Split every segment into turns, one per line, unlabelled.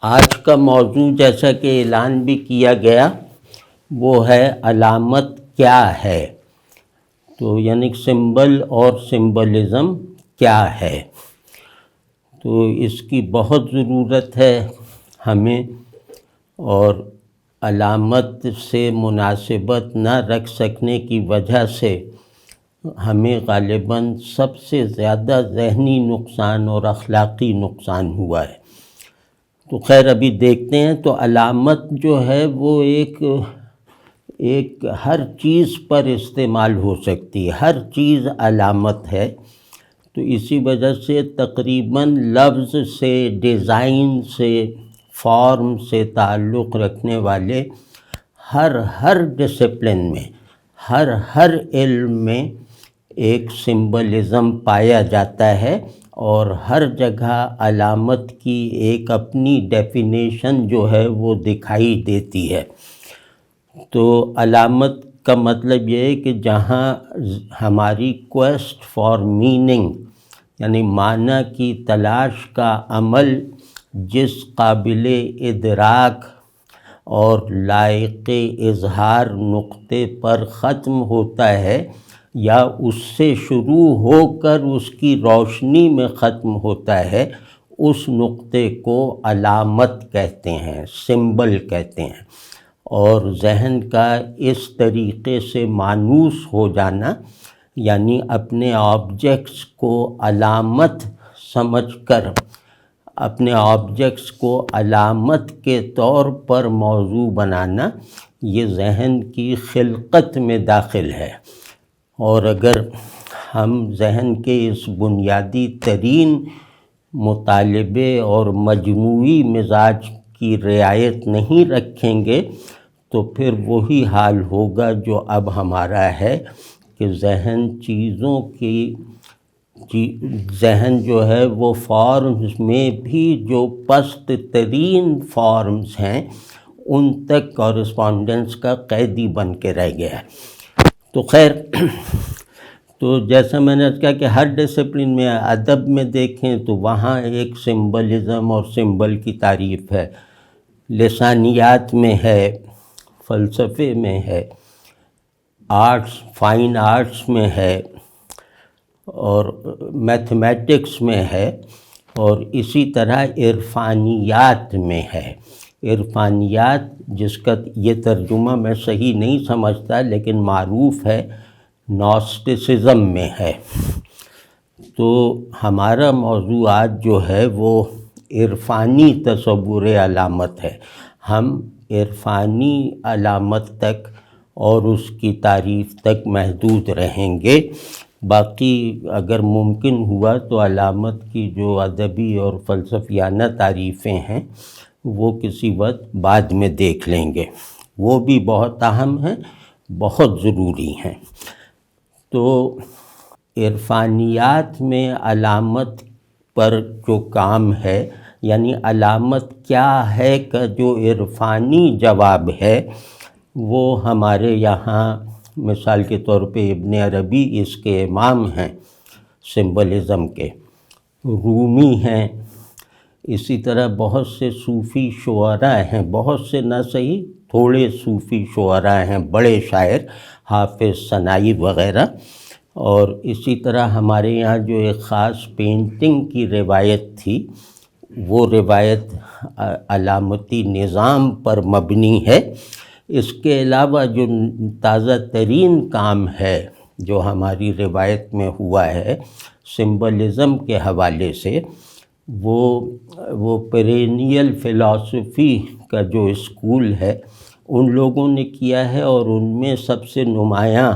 آج کا موضوع جیسا کہ اعلان بھی کیا گیا وہ ہے علامت کیا ہے، تو یعنی سمبل اور سمبلزم کیا ہے۔ تو اس کی بہت ضرورت ہے ہمیں، اور علامت سے مناسبت نہ رکھ سکنے کی وجہ سے ہمیں غالباً سب سے زیادہ ذہنی نقصان اور اخلاقی نقصان ہوا ہے۔ تو خیر ابھی دیکھتے ہیں۔ تو علامت جو ہے وہ ایک ہر چیز پر استعمال ہو سکتی ہے، ہر چیز علامت ہے۔ تو اسی وجہ سے تقریباً لفظ سے، ڈیزائن سے، فارم سے تعلق رکھنے والے ہر ڈسپلن میں، ہر علم میں ایک سمبلزم پایا جاتا ہے، اور ہر جگہ علامت کی ایک اپنی ڈیفینیشن جو ہے وہ دکھائی دیتی ہے۔ تو علامت کا مطلب یہ ہے کہ جہاں ہماری کویسٹ فار میننگ یعنی معنی کی تلاش کا عمل جس قابل ادراک اور لائق اظہار نقطے پر ختم ہوتا ہے، یا اس سے شروع ہو کر اس کی روشنی میں ختم ہوتا ہے، اس نقطے کو علامت کہتے ہیں، سمبل کہتے ہیں۔ اور ذہن کا اس طریقے سے مانوس ہو جانا، یعنی اپنے آبجیکٹس کو علامت سمجھ کر اپنے آبجیکٹس کو علامت کے طور پر موضوع بنانا، یہ ذہن کی خلقت میں داخل ہے۔ اور اگر ہم ذہن کے اس بنیادی ترین مطالبے اور مجموعی مزاج کی رعایت نہیں رکھیں گے تو پھر وہی حال ہوگا جو اب ہمارا ہے، کہ ذہن جو ہے وہ فارمز میں بھی جو پست ترین فارمز ہیں ان تک کورسپونڈنس کا قیدی بن کے رہ گیا ہے۔ تو خیر، تو جیسا میں نے کہا کہ ہر ڈسپلن میں، ادب میں دیکھیں تو وہاں ایک سمبلزم اور سمبل کی تعریف ہے، لسانیات میں ہے، فلسفے میں ہے، آرٹس، فائن آرٹس میں ہے، اور میتھمیٹکس میں ہے، اور اسی طرح عرفانیات میں ہے۔ عرفانیات جس کا یہ ترجمہ میں صحیح نہیں سمجھتا لیکن معروف ہے، نوسٹسزم میں ہے۔ تو ہمارا موضوع آج جو ہے وہ عرفانی تصور علامت ہے۔ ہم عرفانی علامت تک اور اس کی تعریف تک محدود رہیں گے، باقی اگر ممکن ہوا تو علامت کی جو ادبی اور فلسفیانہ تعریفیں ہیں وہ کسی وقت بعد میں دیکھ لیں گے، وہ بھی بہت اہم ہیں، بہت ضروری ہیں۔ تو عرفانیات میں علامت پر جو کام ہے، یعنی علامت کیا ہے کا جو عرفانی جواب ہے، وہ ہمارے یہاں مثال کے طور پہ ابن عربی اس کے امام ہیں سمبلزم کے، رومی ہیں، اسی طرح بہت سے صوفی شعراء ہیں، بہت سے نہ صحیح تھوڑے صوفی شعراء ہیں، بڑے شاعر، حافظ، سنائی وغیرہ۔ اور اسی طرح ہمارے یہاں جو ایک خاص پینٹنگ کی روایت تھی، وہ روایت علامتی نظام پر مبنی ہے۔ اس کے علاوہ جو تازہ ترین کام ہے جو ہماری روایت میں ہوا ہے سمبلزم کے حوالے سے، وہ پیرینیل فلسفی کا جو اسکول ہے ان لوگوں نے کیا ہے، اور ان میں سب سے نمایاں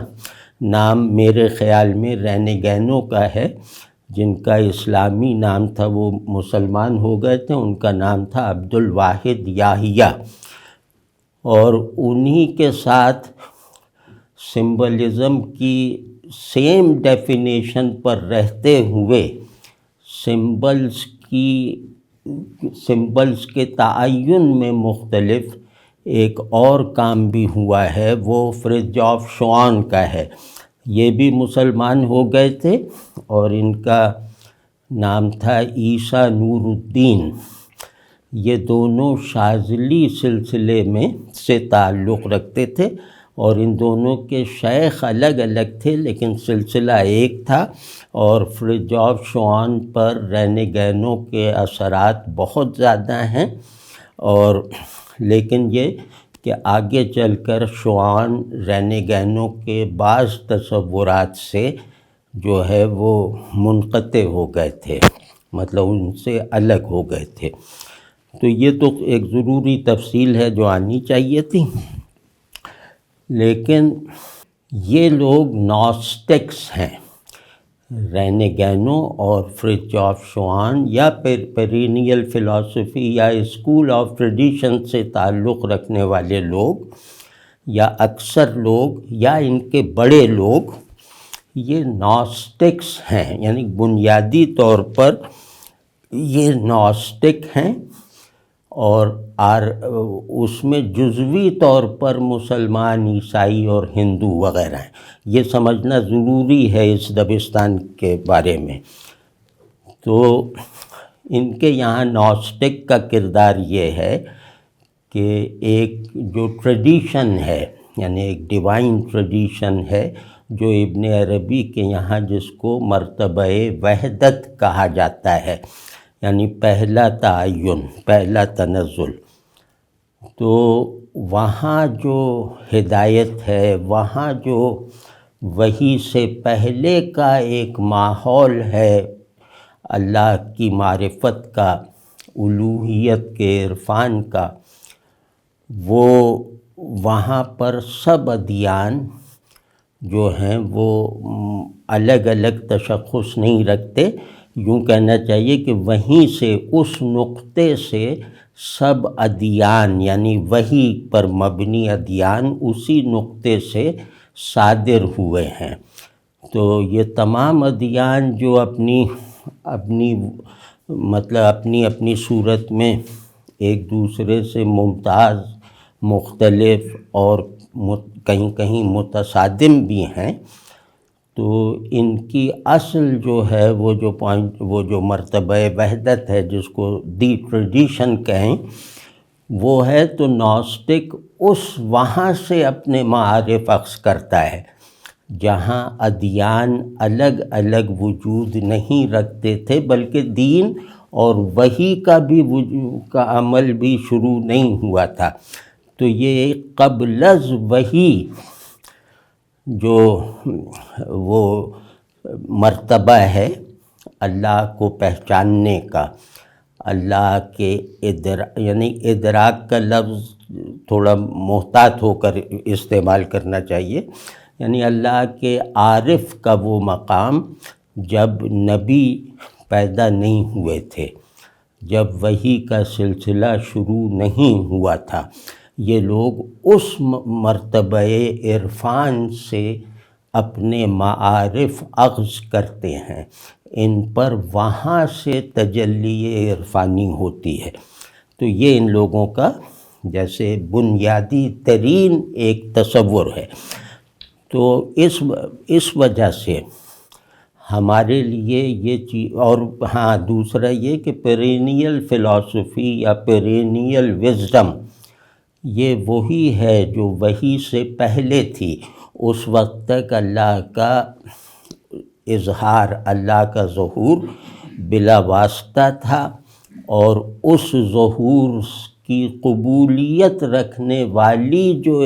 نام میرے خیال میں رینیگینو کا ہے، جن کا اسلامی نام تھا، وہ مسلمان ہو گئے تھے، ان کا نام تھا عبد الواحد یاحییٰ۔ اور انہی کے ساتھ سمبلزم کی سیم ڈیفینیشن پر رہتے ہوئے سمبلز کے تعین میں مختلف ایک اور کام بھی ہوا ہے، وہ فردجوف شوان کا ہے۔ یہ بھی مسلمان ہو گئے تھے، اور ان کا نام تھا عیسیٰ نور الدین۔ یہ دونوں شاذلی سلسلے میں سے تعلق رکھتے تھے، اور ان دونوں کے شیخ الگ الگ تھے لیکن سلسلہ ایک تھا، اور فریجوف شوان پر رینیگینوں کے اثرات بہت زیادہ ہیں، اور لیکن یہ کہ آگے چل کر شوان رینیگینوں کے بعض تصورات سے جو ہے وہ منقطع ہو گئے تھے، مطلب ان سے الگ ہو گئے تھے۔ تو یہ تو ایک ضروری تفصیل ہے جو آنی چاہیے تھی۔ لیکن یہ لوگ نوسٹکس ہیں، رینیگینو اور فریجوف شوان، یا پیرینیل فلسفی یا اسکول آف ٹریڈیشن سے تعلق رکھنے والے لوگ، یا اکثر لوگ یا ان کے بڑے لوگ، یہ نوسٹکس ہیں، یعنی بنیادی طور پر یہ نوسٹک ہیں، اور اس میں جزوی طور پر مسلمان، عیسائی اور ہندو وغیرہ ہیں۔ یہ سمجھنا ضروری ہے اس دبستان کے بارے میں۔ تو ان کے یہاں نوسٹک کا کردار یہ ہے کہ ایک جو ٹریڈیشن ہے، یعنی ایک ڈیوائن ٹریڈیشن ہے، جو ابن عربی کے یہاں جس کو مرتبہ وحدت کہا جاتا ہے، یعنی پہلا تعین، پہلا تنزل۔ تو وہاں جو ہدایت ہے، وہاں جو وحی سے پہلے کا ایک ماحول ہے اللہ کی معرفت کا، الوہیت کے، عرفان کا، وہ وہاں پر سب ادیان جو ہیں وہ الگ الگ تشخص نہیں رکھتے۔ یوں کہنا چاہیے کہ وہیں سے، اس نقطے سے سب ادیان، یعنی وحی پر مبنی ادیان اسی نقطے سے صادر ہوئے ہیں۔ تو یہ تمام ادیان جو اپنی اپنی صورت میں ایک دوسرے سے ممتاز، مختلف اور کہیں کہیں متصادم بھی ہیں، تو ان کی اصل جو ہے وہ جو مرتبہ وحدت ہے، جس کو دی ٹریڈیشن کہیں، وہ ہے تو نوسٹک وہاں سے اپنے معارف اخذ کرتا ہے جہاں ادیان الگ الگ وجود نہیں رکھتے تھے، بلکہ دین اور وحی کا بھی کا عمل بھی شروع نہیں ہوا تھا۔ تو یہ قبل از وحی جو وہ مرتبہ ہے اللہ کو پہچاننے کا، اللہ کے یعنی ادراک کا لفظ تھوڑا محتاط ہو کر استعمال کرنا چاہیے، یعنی اللہ کے عارف کا وہ مقام جب نبی پیدا نہیں ہوئے تھے، جب وحی کا سلسلہ شروع نہیں ہوا تھا، یہ لوگ اس مرتبہ عرفان سے اپنے معارف اخذ کرتے ہیں، ان پر وہاں سے تجلی عرفانی ہوتی ہے۔ تو یہ ان لوگوں کا جیسے بنیادی ترین ایک تصور ہے۔ تو اس وجہ سے ہمارے لیے یہ چیز، اور ہاں دوسرا یہ کہ پیرینیل فلسفی یا پیرینیل وزڈم، یہ وہی ہے جو وحی سے پہلے تھی۔ اس وقت تک اللہ کا اظہار، اللہ کا ظہور بلا واسطہ تھا، اور اس ظہور کی قبولیت رکھنے والی جو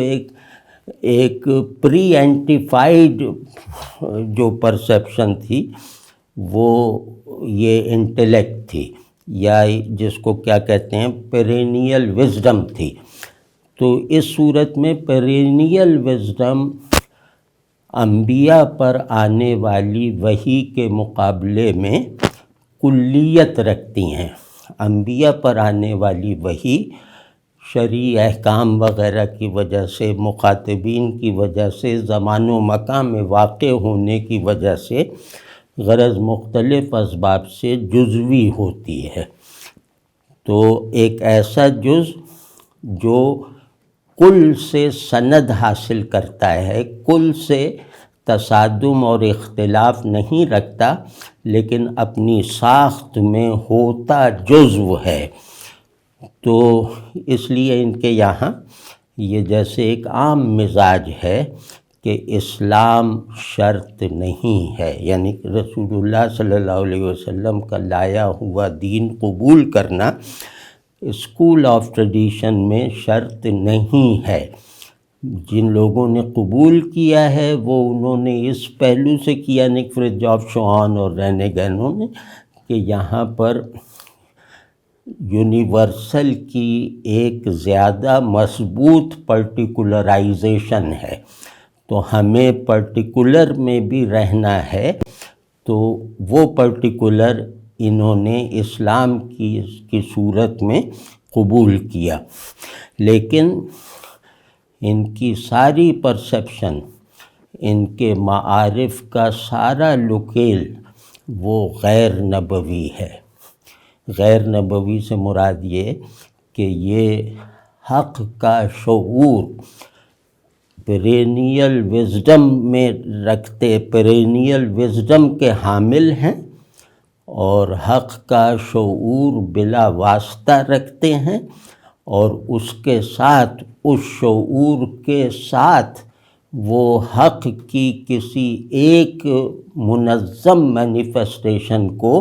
ایک پری اینٹیفائڈ جو پرسیپشن تھی، وہ یہ انٹلیکٹ تھی، یا جس کو کیا کہتے ہیں پیرینیل وزڈم تھی۔ تو اس صورت میں پیرینیل وزڈم انبیاء پر آنے والی وحی کے مقابلے میں کلیت رکھتی ہیں۔ انبیاء پر آنے والی وحی شرعی احکام وغیرہ کی وجہ سے، مخاطبین کی وجہ سے، زمان و مکان میں واقع ہونے کی وجہ سے، غرض مختلف اسباب سے جزوی ہوتی ہے۔ تو ایک ایسا جز جو کل سے سند حاصل کرتا ہے، کل سے تصادم اور اختلاف نہیں رکھتا، لیکن اپنی ساخت میں ہوتا جزو ہے، تو اس لیے ان کے یہاں یہ جیسے ایک عام مزاج ہے کہ اسلام شرط نہیں ہے، یعنی کہ رسول اللہ صلی اللہ علیہ وسلم کا لایا ہوا دین قبول کرنا اسکول آف ٹریڈیشن میں شرط نہیں ہے۔ جن لوگوں نے قبول کیا ہے وہ انہوں نے اس پہلو سے کیا، نک فرتجوف شوہان اور رہنے گہنوں نے، کہ یہاں پر یونیورسل کی ایک زیادہ مضبوط پرٹیکولرائزیشن ہے، تو ہمیں پرٹیکولر میں بھی رہنا ہے، تو وہ پرٹیکولر انہوں نے اسلام کی صورت میں قبول کیا، لیکن ان کی ساری پرسیپشن، ان کے معارف کا سارا لکیل وہ غیر نبوی ہے۔ غیر نبوی سے مراد یہ کہ یہ حق کا شعور پیرینیل وزڈم میں رکھتے، پیرینیل وزڈم کے حامل ہیں، اور حق کا شعور بلا واسطہ رکھتے ہیں، اور اس کے ساتھ، اس شعور کے ساتھ وہ حق کی کسی ایک منظم مینیفیسٹیشن کو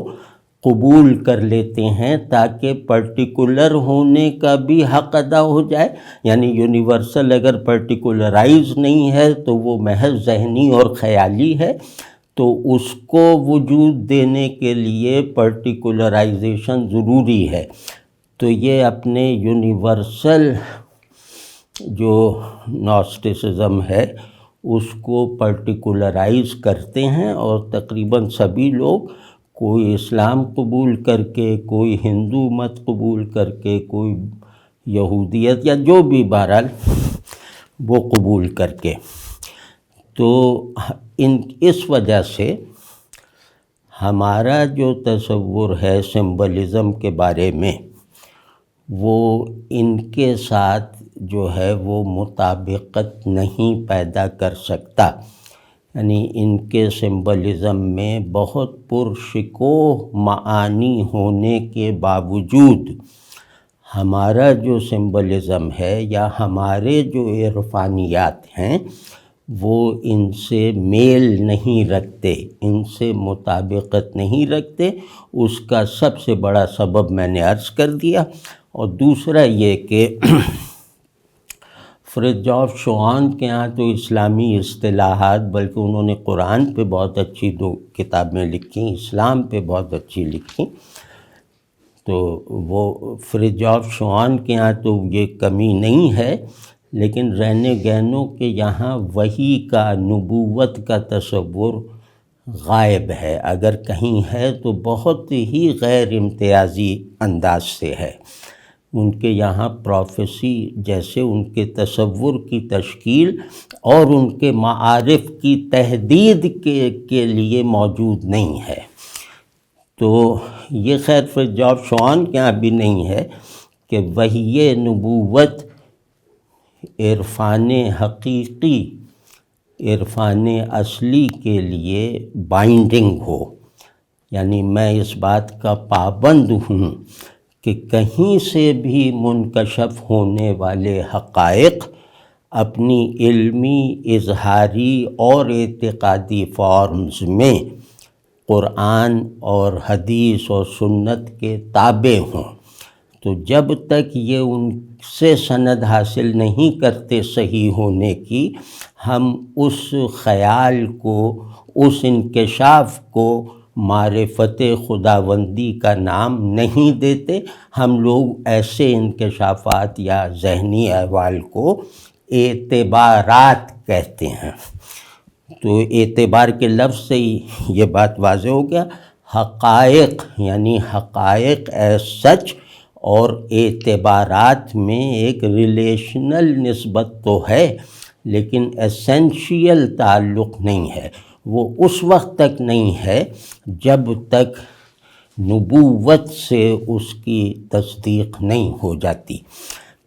قبول کر لیتے ہیں تاکہ پرٹیکولر ہونے کا بھی حق ادا ہو جائے۔ یعنی یونیورسل اگر پرٹیکولرائز نہیں ہے تو وہ محض ذہنی اور خیالی ہے، تو اس کو وجود دینے کے لیے پرٹیکولرائزیشن ضروری ہے۔ تو یہ اپنے یونیورسل جو نوسٹسزم ہے اس کو پرٹیکولرائز کرتے ہیں، اور تقریباً سبھی لوگ، کوئی اسلام قبول کر کے، کوئی ہندو مت قبول کر کے، کوئی یہودیت یا جو بھی بہرحال وہ قبول کر کے، تو اس وجہ سے ہمارا جو تصور ہے سمبلزم کے بارے میں وہ ان کے ساتھ جو ہے وہ مطابقت نہیں پیدا کر سکتا۔ یعنی ان کے سمبلزم میں بہت پرشکوہ معانی ہونے کے باوجود ہمارا جو سمبلزم ہے یا ہمارے جو عرفانیات ہیں وہ ان سے میل نہیں رکھتے، ان سے مطابقت نہیں رکھتے۔ اس کا سب سے بڑا سبب میں نے عرض کر دیا، اور دوسرا یہ کہ فرتجوف شوہان کے ہاں تو اسلامی اصطلاحات، بلکہ انہوں نے قرآن پہ بہت اچھی 2 کتابیں لکھی، اسلام پہ بہت اچھی لکھی، تو وہ فرتجوف شوہان کے ہاں تو یہ کمی نہیں ہے، لیکن رہنے گہنوں کے یہاں وحی کا، نبوت کا تصور غائب ہے، اگر کہیں ہے تو بہت ہی غیر امتیازی انداز سے ہے۔ ان کے یہاں پروفیسی جیسے ان کے تصور کی تشکیل اور ان کے معارف کی تحدید کے لیے موجود نہیں ہے۔ تو یہ خیر فرتجوف شوہان کے یہاں بھی نہیں ہے کہ وحی نبوت عرفان حقیقی، عرفان اصلی کے لیے بائنڈنگ ہو۔ یعنی میں اس بات کا پابند ہوں کہ کہیں سے بھی منکشف ہونے والے حقائق اپنی علمی، اظہاری اور اعتقادی فارمز میں قرآن اور حدیث اور سنت کے تابع ہوں۔ تو جب تک یہ ان سے سند حاصل نہیں کرتے صحیح ہونے کی، ہم اس خیال کو، اس انکشاف کو معرفت خداوندی کا نام نہیں دیتے۔ ہم لوگ ایسے انکشافات یا ذہنی احوال کو اعتبارات کہتے ہیں۔ تو اعتبار کے لفظ سے ہی یہ بات واضح ہو گیا۔ حقائق یعنی حقائق ایز سچ، اور اعتبارات میں ایک ریلیشنل نسبت تو ہے لیکن ایسنشیل تعلق نہیں ہے۔ وہ اس وقت تک نہیں ہے جب تک نبوت سے اس کی تصدیق نہیں ہو جاتی۔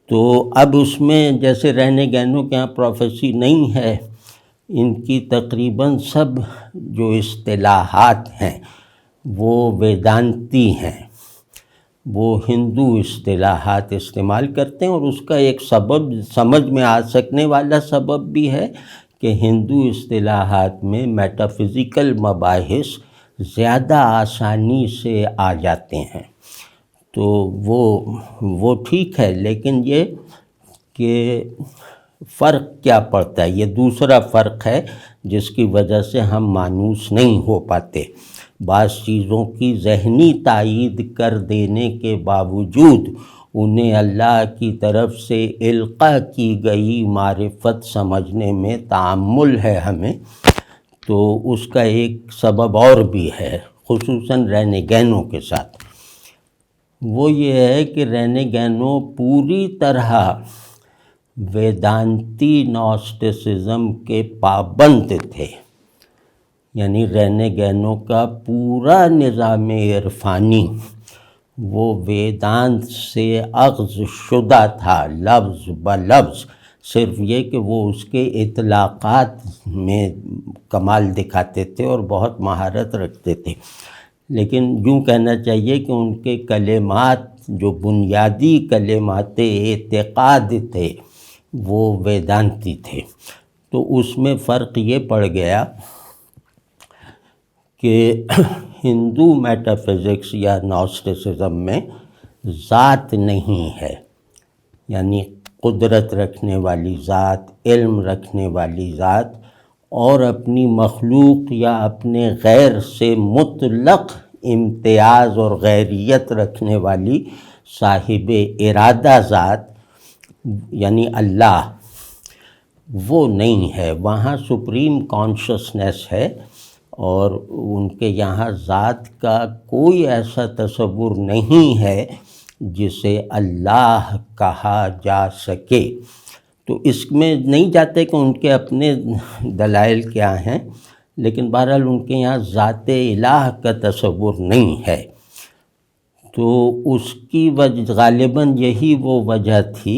تو اب اس میں جیسے رہنے گہنوں کے یہاں پروفیسی نہیں ہے، ان کی تقریباً سب جو اصطلاحات ہیں وہ ویدانتی ہیں۔ وہ ہندو اصطلاحات استعمال کرتے ہیں، اور اس کا ایک سبب سمجھ میں آ سکنے والا سبب بھی ہے کہ ہندو اصطلاحات میں میٹافزیکل مباحث زیادہ آسانی سے آ جاتے ہیں، تو وہ ٹھیک ہے، لیکن یہ کہ فرق کیا پڑتا ہے، یہ دوسرا فرق ہے جس کی وجہ سے ہم مانوس نہیں ہو پاتے۔ بعض چیزوں کی ذہنی تائید کر دینے کے باوجود انہیں اللہ کی طرف سے القاء کی گئی معرفت سمجھنے میں تعامل ہے ہمیں، تو اس کا ایک سبب اور بھی ہے، خصوصاً رینیگینوں کے ساتھ۔ وہ یہ ہے کہ رینیگینوں پوری طرح ویدانتی نوسٹسزم کے پابند تھے، یعنی رینیگینوں کا پورا نظام عرفانی وہ ویدانت سے اخذ شدہ تھا لفظ بلفظ، صرف یہ کہ وہ اس کے اطلاقات میں کمال دکھاتے تھے اور بہت مہارت رکھتے تھے، لیکن یوں کہنا چاہیے کہ ان کے کلمات جو بنیادی کلمات اعتقاد تھے وہ ویدانتی تھے۔ تو اس میں فرق یہ پڑ گیا کہ ہندو میٹافزکس یا نوسٹسزم میں ذات نہیں ہے، یعنی قدرت رکھنے والی ذات، علم رکھنے والی ذات، اور اپنی مخلوق یا اپنے غیر سے مطلق امتیاز اور غیریت رکھنے والی صاحب ارادہ ذات یعنی اللہ، وہ نہیں ہے۔ وہاں سپریم کانشسنس ہے، اور ان کے یہاں ذات کا کوئی ایسا تصور نہیں ہے جسے اللہ کہا جا سکے۔ تو اس میں نہیں جاتے کہ ان کے اپنے دلائل کیا ہیں، لیکن بہرحال ان کے یہاں ذات الہ کا تصور نہیں ہے۔ تو اس کی وجہ غالباً یہی وہ وجہ تھی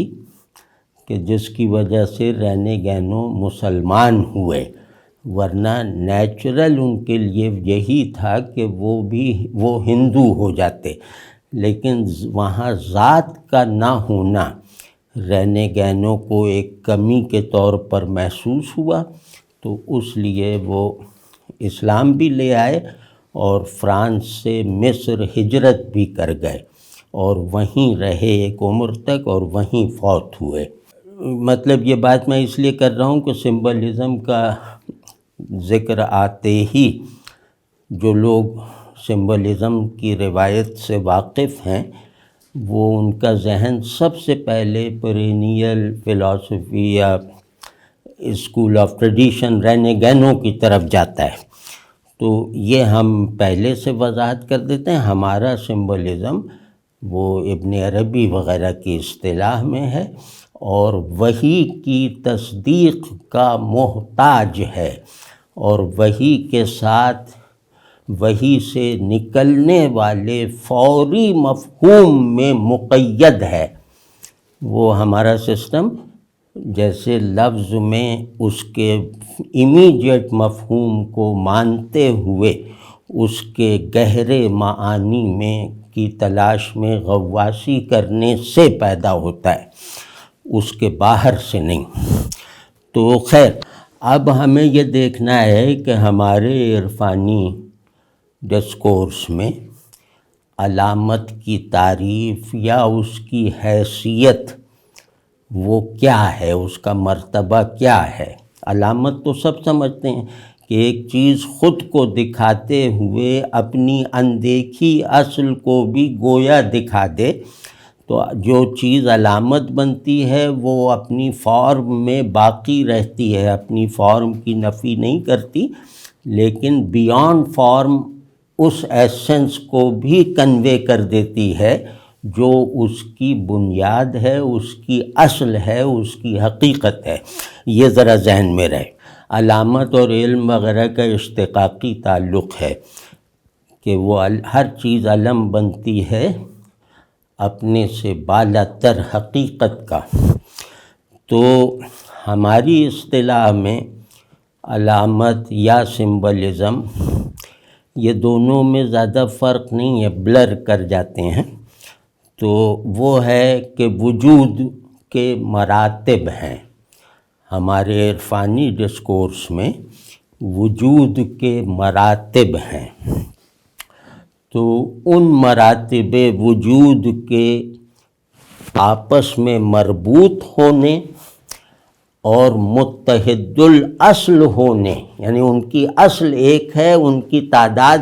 کہ جس کی وجہ سے رینیگینوں مسلمان ہوئے، ورنہ نیچرل ان کے لیے یہی تھا کہ وہ ہندو ہو جاتے، لیکن وہاں ذات کا نہ ہونا رینیگینوں کو ایک کمی کے طور پر محسوس ہوا، تو اس لیے وہ اسلام بھی لے آئے اور فرانس سے مصر ہجرت بھی کر گئے، اور وہیں رہے ایک عمر تک اور وہیں فوت ہوئے۔ مطلب یہ بات میں اس لیے کر رہا ہوں کہ سمبلزم کا ذکر آتے ہی جو لوگ سمبلزم کی روایت سے واقف ہیں، وہ ان کا ذہن سب سے پہلے پیرینیل فلسفی یا اسکول آف ٹریڈیشن رینیگینوں کی طرف جاتا ہے۔ تو یہ ہم پہلے سے وضاحت کر دیتے ہیں، ہمارا سمبلزم وہ ابن عربی وغیرہ کی اصطلاح میں ہے، اور وحی کی تصدیق کا محتاج ہے، اور وحی کے ساتھ وحی سے نکلنے والے فوری مفہوم میں مقید ہے۔ وہ ہمارا سسٹم جیسے لفظ میں اس کے امیڈیٹ مفہوم کو مانتے ہوئے اس کے گہرے معانی میں کی تلاش میں غواصی کرنے سے پیدا ہوتا ہے، اس کے باہر سے نہیں۔ تو خیر، اب ہمیں یہ دیکھنا ہے کہ ہمارے عرفانی ڈسکورس میں علامت کی تعریف یا اس کی حیثیت وہ کیا ہے، اس کا مرتبہ کیا ہے۔ علامت تو سب سمجھتے ہیں کہ ایک چیز خود کو دکھاتے ہوئے اپنی اندیکھی اصل کو بھی گویا دکھا دے، تو جو چیز علامت بنتی ہے وہ اپنی فارم میں باقی رہتی ہے، اپنی فارم کی نفی نہیں کرتی، لیکن بیانڈ فارم اس ایسنس کو بھی کنوے کر دیتی ہے جو اس کی بنیاد ہے، اس کی اصل ہے، اس کی حقیقت ہے۔ یہ ذرا ذہن میں رہے۔ علامت اور علم وغیرہ کا اشتقاقی تعلق ہے کہ وہ ہر چیز علم بنتی ہے اپنے سے بالا تر حقیقت کا۔ تو ہماری اصطلاح میں علامت یا سمبلزم یہ دونوں میں زیادہ فرق نہیں ہے، بلر کر جاتے ہیں، تو وہ ہے کہ وجود کے مراتب ہیں. ہمارے عرفانی ڈسکورس میں وجود کے مراتب ہیں. تو ان مراتب وجود کے آپس میں مربوط ہونے اور متحد الاصل ہونے، یعنی ان کی اصل ایک ہے، ان کی تعداد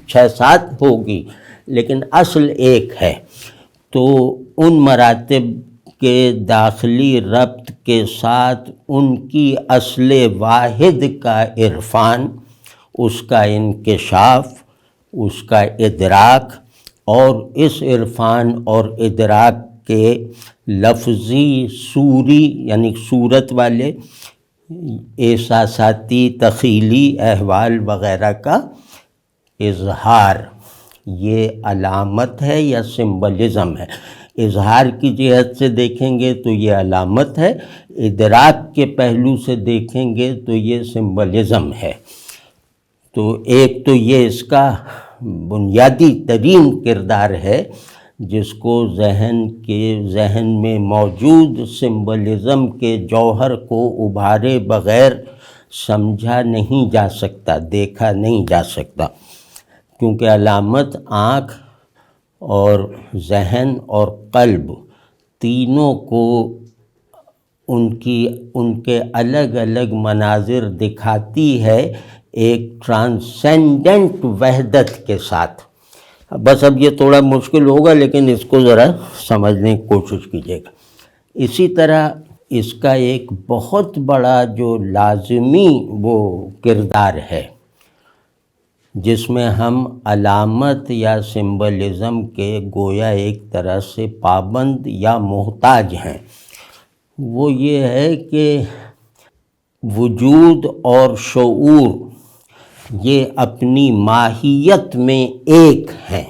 6-7 ہوگی لیکن اصل ایک ہے. تو ان مراتب کے داخلی ربط کے ساتھ ان کی اصل واحد کا عرفان، اس کا انکشاف، اس کا ادراک، اور اس عرفان اور ادراک کے لفظی صوری یعنی صورت والے احساساتی تخیلی احوال وغیرہ کا اظہار، یہ علامت ہے یا سمبلزم ہے. اظہار کی جہت سے دیکھیں گے تو یہ علامت ہے، ادراک کے پہلو سے دیکھیں گے تو یہ سمبلزم ہے. تو ایک تو یہ اس کا بنیادی ترین کردار ہے جس کو ذہن میں موجود سمبلزم کے جوہر کو ابھارے بغیر سمجھا نہیں جا سکتا، دیکھا نہیں جا سکتا، کیونکہ علامت آنکھ اور ذہن اور قلب تینوں کو ان کے الگ الگ مناظر دکھاتی ہے ایک ٹرانسینڈنٹ وحدت کے ساتھ. بس اب یہ تھوڑا مشکل ہوگا لیکن اس کو ذرا سمجھنے کی کوشش کیجیے گا. اسی طرح اس کا ایک بہت بڑا جو لازمی وہ کردار ہے جس میں ہم علامت یا سمبلزم کے گویا ایک طرح سے پابند یا محتاج ہیں، وہ یہ ہے کہ وجود اور شعور یہ اپنی ماہیت میں ایک ہیں.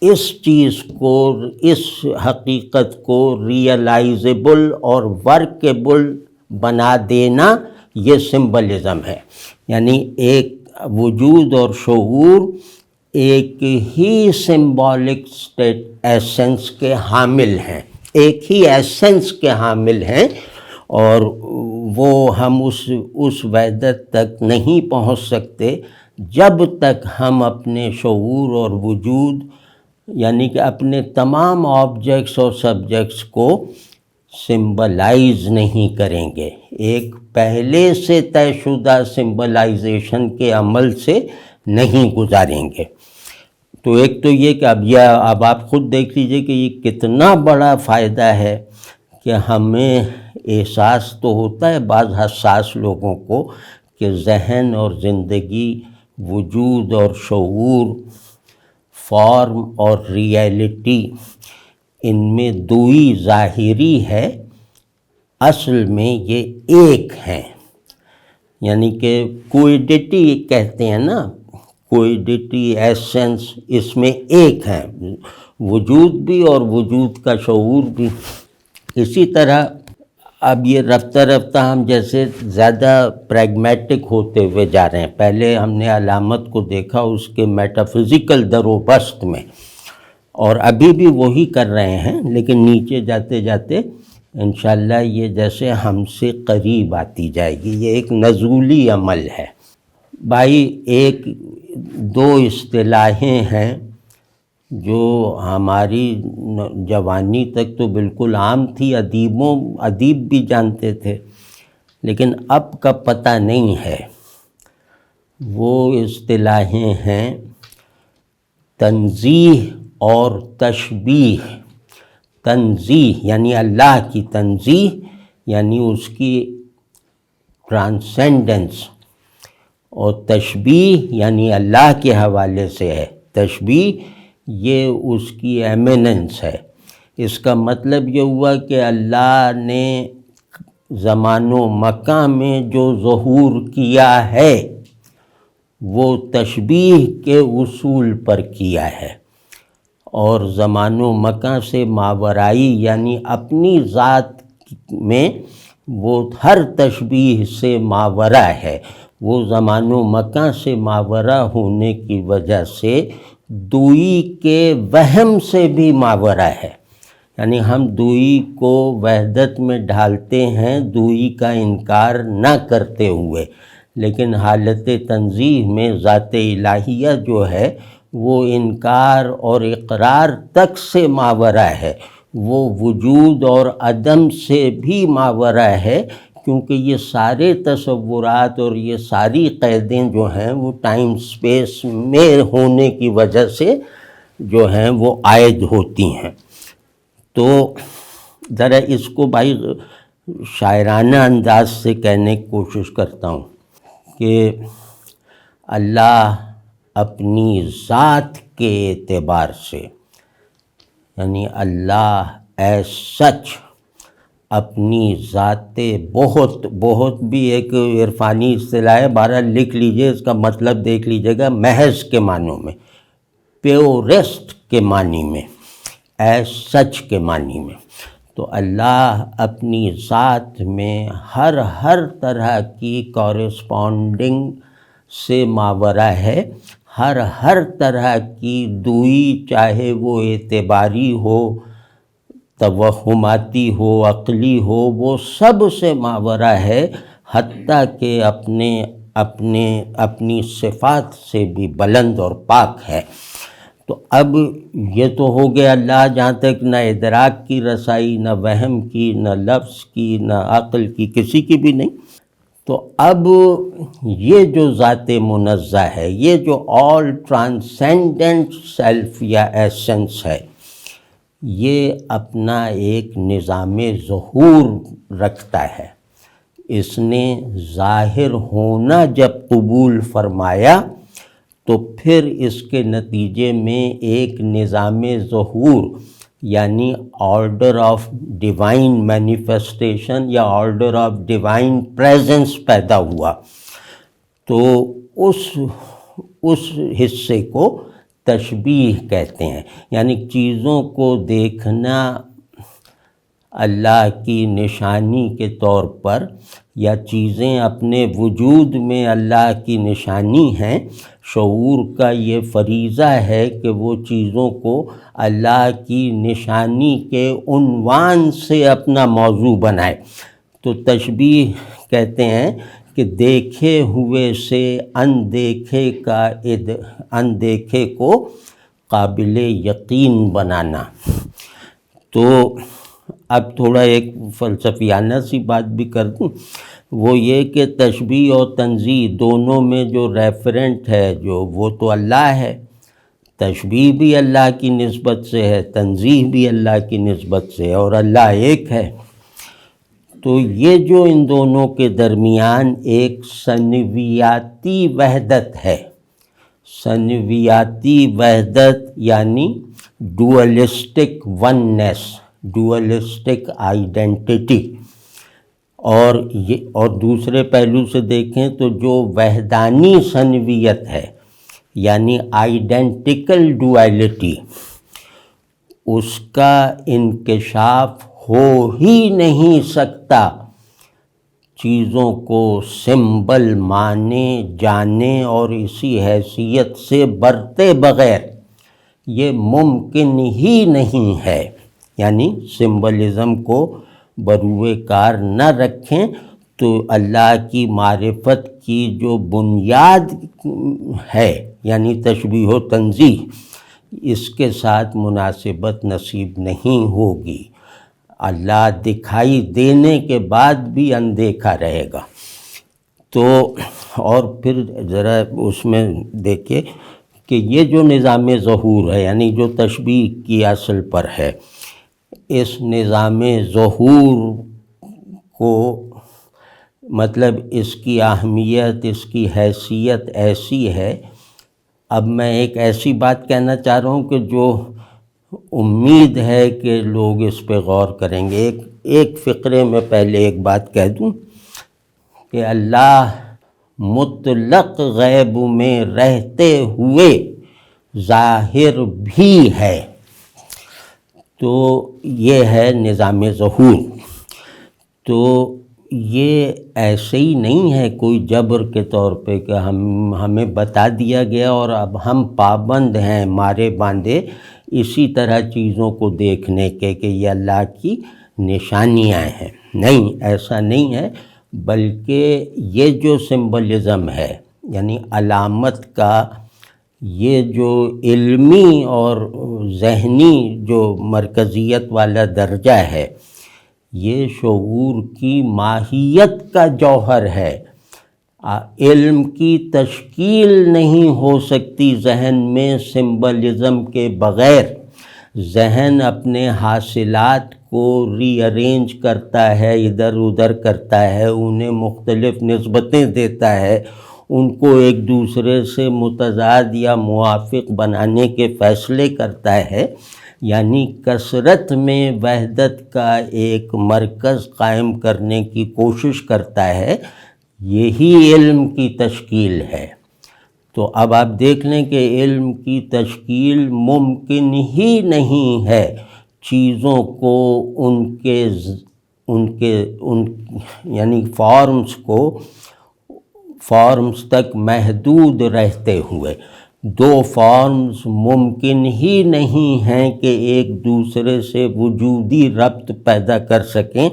اس چیز کو، اس حقیقت کو ریئلائزیبل اور ورکیبل بنا دینا یہ سمبلزم ہے. یعنی ایک وجود اور شعور ایک ہی سمبولک ایسنس کے حامل ہیں، ایک ہی ایسنس کے حامل ہیں، اور وہ ہم اس وحدت تک نہیں پہنچ سکتے جب تک ہم اپنے شعور اور وجود یعنی کہ اپنے تمام آبجیکٹس اور سبجیکٹس کو سمبلائز نہیں کریں گے، ایک پہلے سے طے شدہ سمبلائزیشن کے عمل سے نہیں گزاریں گے. تو ایک تو یہ کہ اب آپ خود دیکھ لیجئے کہ یہ کتنا بڑا فائدہ ہے کہ ہمیں احساس تو ہوتا ہے بعض حساس لوگوں کو کہ ذہن اور زندگی، وجود اور شعور، فارم اور ریئلٹی، ان میں دوئی ظاہری ہے، اصل میں یہ ایک ہیں. یعنی کہ کوئیڈیٹی کہتے ہیں نا، کوئیڈیٹی ایسنس اس میں ایک ہیں، وجود بھی اور وجود کا شعور بھی. اسی طرح اب یہ رفتہ رفتہ ہم جیسے زیادہ پریگمیٹک ہوتے ہوئے جا رہے ہیں. پہلے ہم نے علامت کو دیکھا اس کے میٹافزیکل در و بست میں، اور ابھی بھی وہی کر رہے ہیں، لیکن نیچے جاتے جاتے انشاءاللہ یہ جیسے ہم سے قریب آتی جائے گی. یہ ایک نزولی عمل ہے. بھائی ایک دو اصطلاحیں ہیں جو ہماری جوانی تک تو بالکل عام تھی، ادیب بھی جانتے تھے، لیکن اب کا پتہ نہیں ہے. وہ اصطلاحیں ہیں تنزیہ اور تشبیہ. تنزیہ یعنی اللہ کی تنزیہ، یعنی اس کی ٹرانسینڈنس، اور تشبیہ یعنی اللہ کے حوالے سے ہے. تشبیہ یہ اس کی ایمیننس ہے. اس کا مطلب یہ ہوا کہ اللہ نے زمان و مکان میں جو ظہور کیا ہے وہ تشبیہ کے اصول پر کیا ہے، اور زمان و مکان سے ماورائی یعنی اپنی ذات میں وہ ہر تشبیہ سے ماورا ہے. وہ زمان و مکان سے ماورا ہونے کی وجہ سے دوئی کے وہم سے بھی ماورا ہے، یعنی ہم دوئی کو وحدت میں ڈھالتے ہیں دوئی کا انکار نہ کرتے ہوئے، لیکن حالت تنزیہ میں ذات الہیہ جو ہے وہ انکار اور اقرار تک سے ماورا ہے، وہ وجود اور عدم سے بھی ماورا ہے، کیونکہ یہ سارے تصورات اور یہ ساری قیدیں جو ہیں وہ ٹائم سپیس میں ہونے کی وجہ سے جو ہیں وہ عائد ہوتی ہیں۔ تو ذرا اس کو بھائی شاعرانہ انداز سے کہنے کی کوشش کرتا ہوں کہ اللہ اپنی ذات کے اعتبار سے، یعنی اللہ ایز سچ اپنی ذات بہت بھی ایک عرفانی اصطلاح ہے، بہرحال لکھ لیجئے، اس کا مطلب دیکھ لیجئے گا، محض کے معنوں میں، پیورسٹ کے معنی میں، ایز سچ کے معنی میں۔ تو اللہ اپنی ذات میں ہر طرح کی کورسپونڈنگ سے ماورا ہے، ہر طرح کی دوئی، چاہے وہ اعتباری ہو، توہماتی ہو، عقلی ہو، وہ سب سے ماورا ہے، حتیٰ کہ اپنی صفات سے بھی بلند اور پاک ہے۔ تو اب یہ تو ہو گیا اللہ جہاں تک نہ ادراک کی رسائی، نہ وہم کی، نہ لفظ کی، نہ عقل کی، کسی کی بھی نہیں۔ تو اب یہ جو ذات منزہ ہے، یہ جو آل ٹرانسینڈنٹ سیلف یا ایسنس ہے، یہ اپنا ایک نظام ظہور رکھتا ہے۔ اس نے ظاہر ہونا جب قبول فرمایا تو پھر اس کے نتیجے میں ایک نظام ظہور، یعنی آرڈر آف ڈیوائن مینیفیسٹیشن یا آرڈر آف ڈیوائن پریزنس پیدا ہوا۔ تو اس حصے کو تشبیہ کہتے ہیں، یعنی چیزوں کو دیکھنا اللہ کی نشانی کے طور پر، یا چیزیں اپنے وجود میں اللہ کی نشانی ہیں۔ شعور کا یہ فریضہ ہے کہ وہ چیزوں کو اللہ کی نشانی کے عنوان سے اپنا موضوع بنائے۔ تو تشبیہ کہتے ہیں کہ دیکھے ہوئے سے اندیکھے کو قابل یقین بنانا۔ تو اب تھوڑا ایک فلسفیانہ سی بات بھی کر دوں، وہ یہ کہ تشبیہ اور تنزیہ دونوں میں جو ریفرنٹ ہے وہ تو اللہ ہے، تشبیہ بھی اللہ کی نسبت سے ہے، تنزیہ بھی اللہ کی نسبت سے ہے، اور اللہ ایک ہے۔ تو یہ جو ان دونوں کے درمیان ایک ثنویاتی وحدت ہے، ثنویاتی وحدت یعنی ڈوئلسٹک وننس، ڈوئلسٹک آئیڈینٹی، اور دوسرے پہلو سے دیکھیں تو جو وحدانی ثنویت ہے یعنی آئیڈینٹیکل ڈوائلٹی، اس کا انکشاف ہو ہی نہیں سکتا چیزوں کو سمبل مانے جانے اور اسی حیثیت سے برتے بغیر، یہ ممکن ہی نہیں ہے۔ یعنی سمبلزم کو بروئے کار نہ رکھیں تو اللہ کی معرفت کی جو بنیاد ہے، یعنی تشبیہ و تنزیہ، اس کے ساتھ مناسبت نصیب نہیں ہوگی۔ اللہ دکھائی دینے کے بعد بھی اندیکھا رہے گا۔ تو اور پھر ذرا اس میں دیکھیں کہ یہ جو نظام ظہور ہے، یعنی جو تشبیہ کی اصل پر ہے، اس نظام ظہور کو مطلب اس کی اہمیت، اس کی حیثیت ایسی ہے۔ اب میں ایک ایسی بات کہنا چاہ رہا ہوں کہ جو امید ہے کہ لوگ اس پہ غور کریں گے۔ ایک فقرے میں پہلے ایک بات کہہ دوں کہ اللہ مطلق غیب میں رہتے ہوئے ظاہر بھی ہے۔ تو یہ ہے نظام ظہور۔ تو یہ ایسے ہی نہیں ہے کوئی جبر کے طور پہ کہ ہمیں بتا دیا گیا اور اب ہم پابند ہیں مارے باندھے اسی طرح چیزوں کو دیکھنے کے کہ یہ اللہ کی نشانیاں ہیں. نہیں، ایسا نہیں ہے، بلکہ یہ جو سمبلزم ہے یعنی علامت کا یہ جو علمی اور ذہنی جو مرکزیت والا درجہ ہے، یہ شعور کی ماہیت کا جوہر ہے. علم کی تشکیل نہیں ہو سکتی ذہن میں سمبلزم کے بغیر. ذہن اپنے حاصلات کو ری ارینج کرتا ہے، ادھر ادھر کرتا ہے، انہیں مختلف نسبتیں دیتا ہے، ان کو ایک دوسرے سے متضاد یا موافق بنانے کے فیصلے کرتا ہے. یعنی کثرت میں وحدت کا ایک مرکز قائم کرنے کی کوشش کرتا ہے. یہی علم کی تشکیل ہے. تو اب آپ دیکھ لیں کہ علم کی تشکیل ممکن ہی نہیں ہے چیزوں کو یعنی فارمز تک محدود رہتے ہوئے. دو فارمز ممکن ہی نہیں ہیں کہ ایک دوسرے سے وجودی ربط پیدا کر سکیں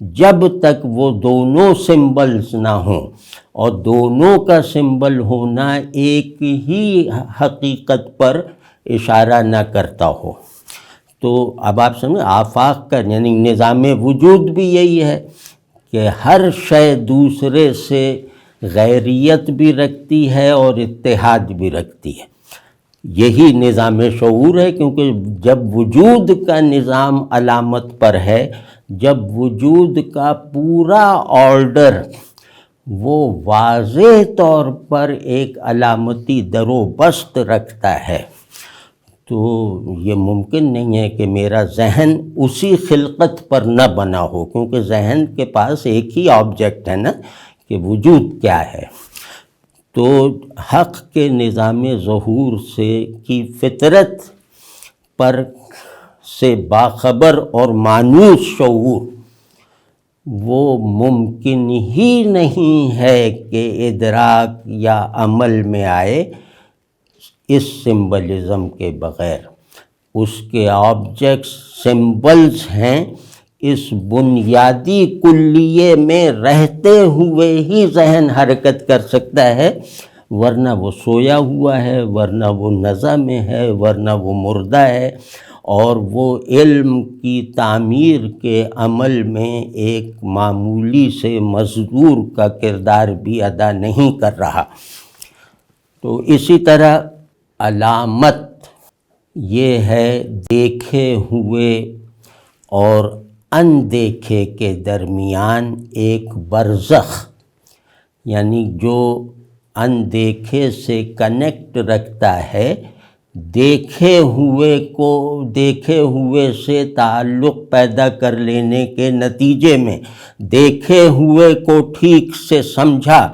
جب تک وہ دونوں سمبلز نہ ہوں، اور دونوں کا سمبل ہونا ایک ہی حقیقت پر اشارہ نہ کرتا ہو. تو اب آپ سمجھیں آفاق کا یعنی نظام وجود بھی یہی ہے کہ ہر شے دوسرے سے غیریت بھی رکھتی ہے اور اتحاد بھی رکھتی ہے. یہی نظام شعور ہے، کیونکہ جب وجود کا نظام علامت پر ہے، جب وجود کا پورا آرڈر وہ واضح طور پر ایک علامتی در و بست رکھتا ہے، تو یہ ممکن نہیں ہے کہ میرا ذہن اسی خلقت پر نہ بنا ہو، کیونکہ ذہن کے پاس ایک ہی آبجیکٹ ہے نا کہ وجود کیا ہے. تو حق کے نظام ظہور کی فطرت پر سے باخبر اور مانوس شعور وہ ممکن ہی نہیں ہے کہ ادراک یا عمل میں آئے اس سمبلزم کے بغیر. اس کے آبجیکٹس سمبلز ہیں. اس بنیادی کلیے میں رہتے ہوئے ہی ذہن حرکت کر سکتا ہے، ورنہ وہ سویا ہوا ہے، ورنہ وہ نزع میں ہے، ورنہ وہ مردہ ہے، اور وہ علم کی تعمیر کے عمل میں ایک معمولی سے مزدور کا کردار بھی ادا نہیں کر رہا. تو اسی طرح علامت یہ ہے دیکھے ہوئے اور اندیکھے کے درمیان ایک برزخ، یعنی جو اندیکھے سے کنیکٹ رکھتا ہے، دیکھے ہوئے سے تعلق پیدا کر لینے کے نتیجے میں دیکھے ہوئے کو ٹھیک سے سمجھا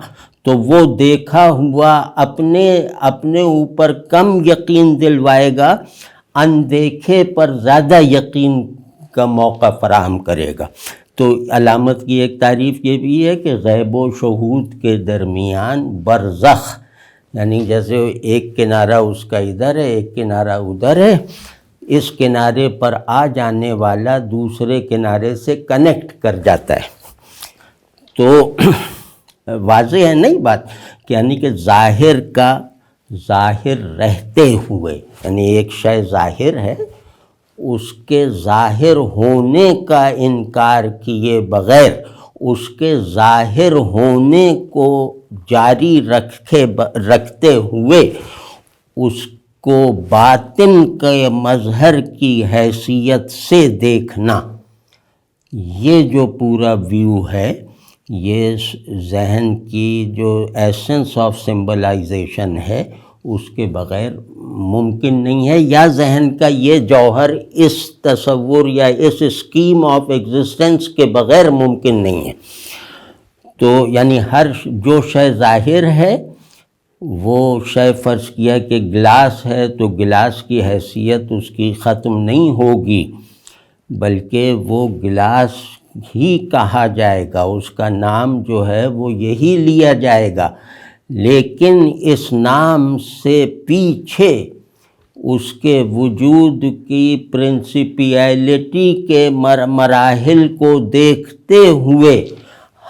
تو وہ دیکھا ہوا اپنے اوپر کم یقین دلوائے گا، اندیکھے پر زیادہ یقین کا موقع فراہم کرے گا. تو علامت کی ایک تعریف یہ بھی ہے کہ غیب و شہود کے درمیان برزخ، یعنی جیسے ایک کنارہ اس کا ادھر ہے، ایک کنارہ ادھر ہے، اس کنارے پر آ جانے والا دوسرے کنارے سے کنیکٹ کر جاتا ہے. تو واضح ہے نہیں بات، یعنی کہ ظاہر کا ظاہر رہتے ہوئے، یعنی ایک شے ظاہر ہے، اس کے ظاہر ہونے کا انکار کیے بغیر اس کے ظاہر ہونے کو جاری رکھتے ہوئے اس کو باطن کے مظہر کی حیثیت سے دیکھنا، یہ جو پورا ویو ہے، یہ ذہن کی جو ایسنس آف سمبلائزیشن ہے اس کے بغیر ممکن نہیں ہے، یا ذہن کا یہ جوہر اس تصور یا اس اسکیم آف ایگزسٹنس کے بغیر ممکن نہیں ہے. تو یعنی جو شے ظاہر ہے، وہ شے فرض کیا کہ گلاس ہے تو گلاس کی حیثیت اس کی ختم نہیں ہوگی، بلکہ وہ گلاس ہی کہا جائے گا، اس کا نام جو ہے وہ یہی لیا جائے گا، لیکن اس نام سے پیچھے اس کے وجود کی پرنسپیلٹی کے مراحل کو دیکھتے ہوئے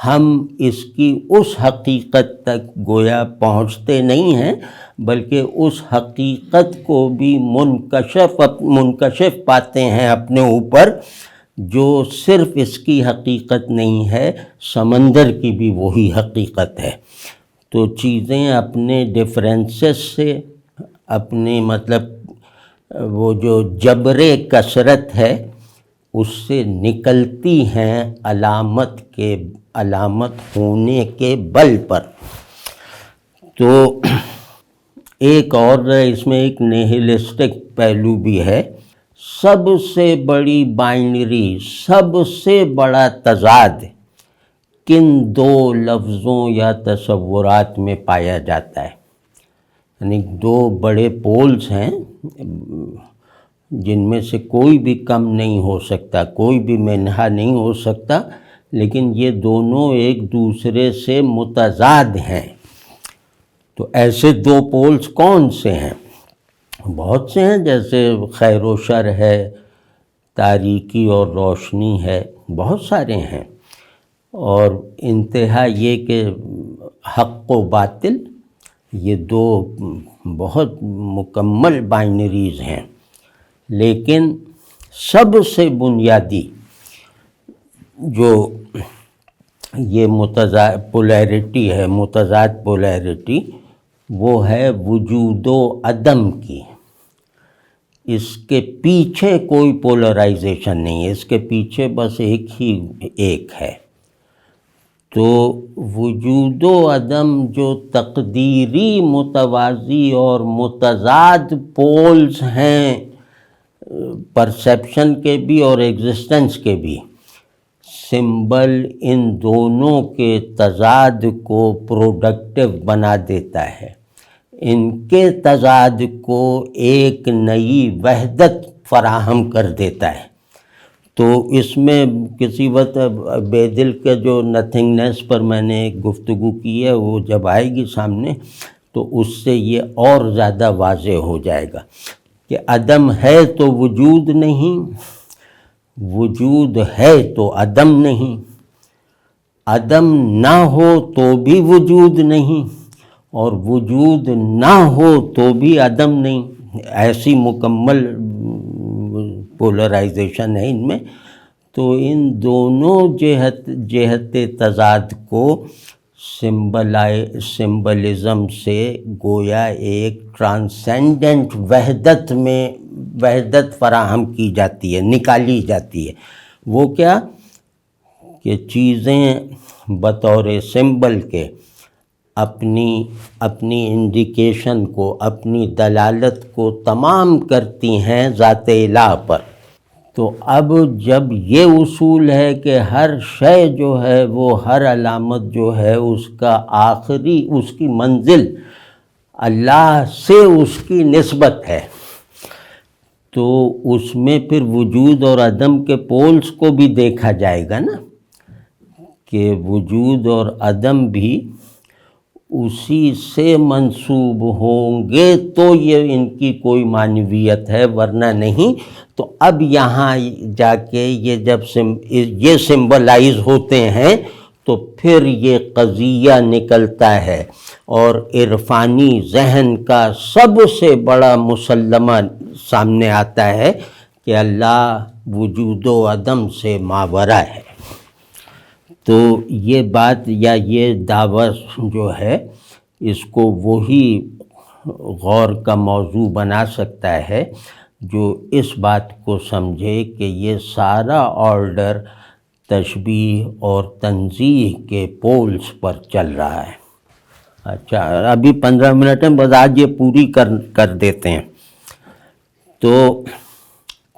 ہم اس کی اس حقیقت تک گویا پہنچتے نہیں ہیں، بلکہ اس حقیقت کو بھی منکشف پاتے ہیں اپنے اوپر، جو صرف اس کی حقیقت نہیں ہے، سمندر کی بھی وہی حقیقت ہے۔ تو چیزیں اپنے ڈفرینسز سے، اپنے وہ جو جبر کثرت ہے اس سے نکلتی ہیں علامت ہونے کے بل پر۔ تو ایک اور اس میں ایک نیہلسٹک پہلو بھی ہے۔ سب سے بڑی بائنری، سب سے بڑا تضاد کن دو لفظوں یا تصورات میں پایا جاتا ہے؟ یعنی دو بڑے پولز ہیں جن میں سے کوئی بھی کم نہیں ہو سکتا، کوئی بھی منہا نہیں ہو سکتا، لیکن یہ دونوں ایک دوسرے سے متضاد ہیں۔ تو ایسے دو پولز کون سے ہیں؟ بہت سے ہیں، جیسے خیر و شر ہے، تاریکی اور روشنی ہے، بہت سارے ہیں۔ اور انتہا یہ کہ حق و باطل، یہ دو بہت مکمل بائنریز ہیں، لیکن سب سے بنیادی جو یہ پولیرٹی ہے، متضاد پولیرٹی، وہ ہے وجود و عدم کی۔ اس کے پیچھے کوئی پولرائزیشن نہیں ہے، اس کے پیچھے بس ایک ہے۔ تو وجود و عدم جو تقدیری متوازی اور متضاد پولز ہیں، پرسیپشن کے بھی اور ایگزسٹنس کے بھی، سمبل ان دونوں کے تضاد کو پروڈکٹیو بنا دیتا ہے، ان کے تضاد کو ایک نئی وحدت فراہم کر دیتا ہے۔ تو اس میں کسی وقت بے دل کے جو نتھنگنیس پر میں نے ایک گفتگو کی ہے، وہ جب آئے گی سامنے تو اس سے یہ اور زیادہ واضح ہو جائے گا کہ عدم ہے تو وجود نہیں، وجود ہے تو عدم نہیں، عدم نہ ہو تو بھی وجود نہیں، اور وجود نہ ہو تو بھی عدم نہیں۔ ایسی مکمل پولرائزیشن ہے ان میں۔ تو ان دونوں جہت تضاد کو سمبلزم سے گویا ایک ٹرانسینڈنٹ وحدت فراہم کی جاتی ہے، نکالی جاتی ہے۔ وہ کیا کہ چیزیں بطور سمبل کے اپنی انڈیکیشن کو، اپنی دلالت کو تمام کرتی ہیں ذات الہ پر۔ تو اب جب یہ اصول ہے کہ ہر شے جو ہے وہ، ہر علامت جو ہے اس کا آخری، اس کی منزل اللہ سے اس کی نسبت ہے، تو اس میں پھر وجود اور عدم کے پولز کو بھی دیکھا جائے گا نا، کہ وجود اور عدم بھی اسی سے منسوب ہوں گے تو یہ ان کی کوئی معنویت ہے، ورنہ نہیں۔ تو اب یہاں جا کے یہ سمبلائز ہوتے ہیں تو پھر یہ قضیہ نکلتا ہے، اور عرفانی ذہن کا سب سے بڑا مسلمہ سامنے آتا ہے کہ اللہ وجود و عدم سے ماورا ہے۔ تو یہ بات یا یہ دعویٰ جو ہے، اس کو وہی غور کا موضوع بنا سکتا ہے جو اس بات کو سمجھے کہ یہ سارا آرڈر تشبیہ اور تنزیہ کے پولز پر چل رہا ہے۔ اچھا، ابھی 15 منٹ ہیں، بس آج یہ پوری کر دیتے ہیں۔ تو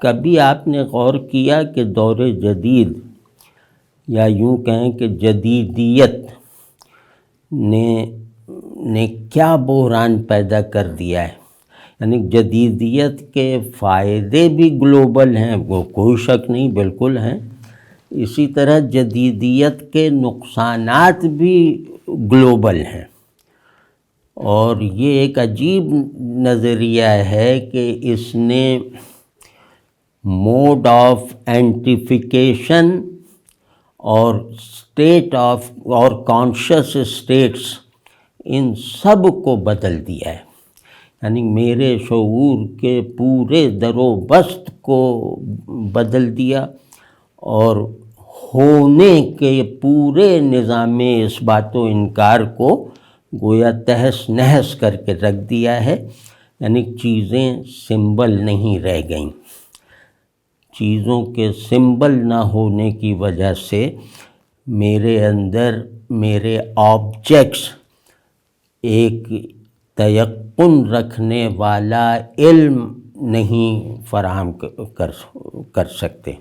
کبھی آپ نے غور کیا کہ دور جدید، یا یوں کہیں کہ جدیدیت نے کیا بحران پیدا کر دیا ہے؟ یعنی جدیدیت کے فائدے بھی گلوبل ہیں، وہ کوئی شک نہیں، بالکل ہیں، اسی طرح جدیدیت کے نقصانات بھی گلوبل ہیں، اور یہ ایک عجیب نظریہ ہے کہ اس نے موڈ آف اینٹیفیکیشن اور اسٹیٹ آف اور کانشیس اسٹیٹس ان سب کو بدل دیا ہے، یعنی میرے شعور کے پورے در و بست کو بدل دیا، اور ہونے کے پورے نظام اثبات و انکار کو گویا تہس نہس کر کے رکھ دیا ہے، یعنی چیزیں سمبل نہیں رہ گئیں۔ چیزوں کے سمبل نہ ہونے کی وجہ سے میرے اندر میرے آبجیکٹس ایک تیقن رکھنے والا علم نہیں فراہم کر سکتے،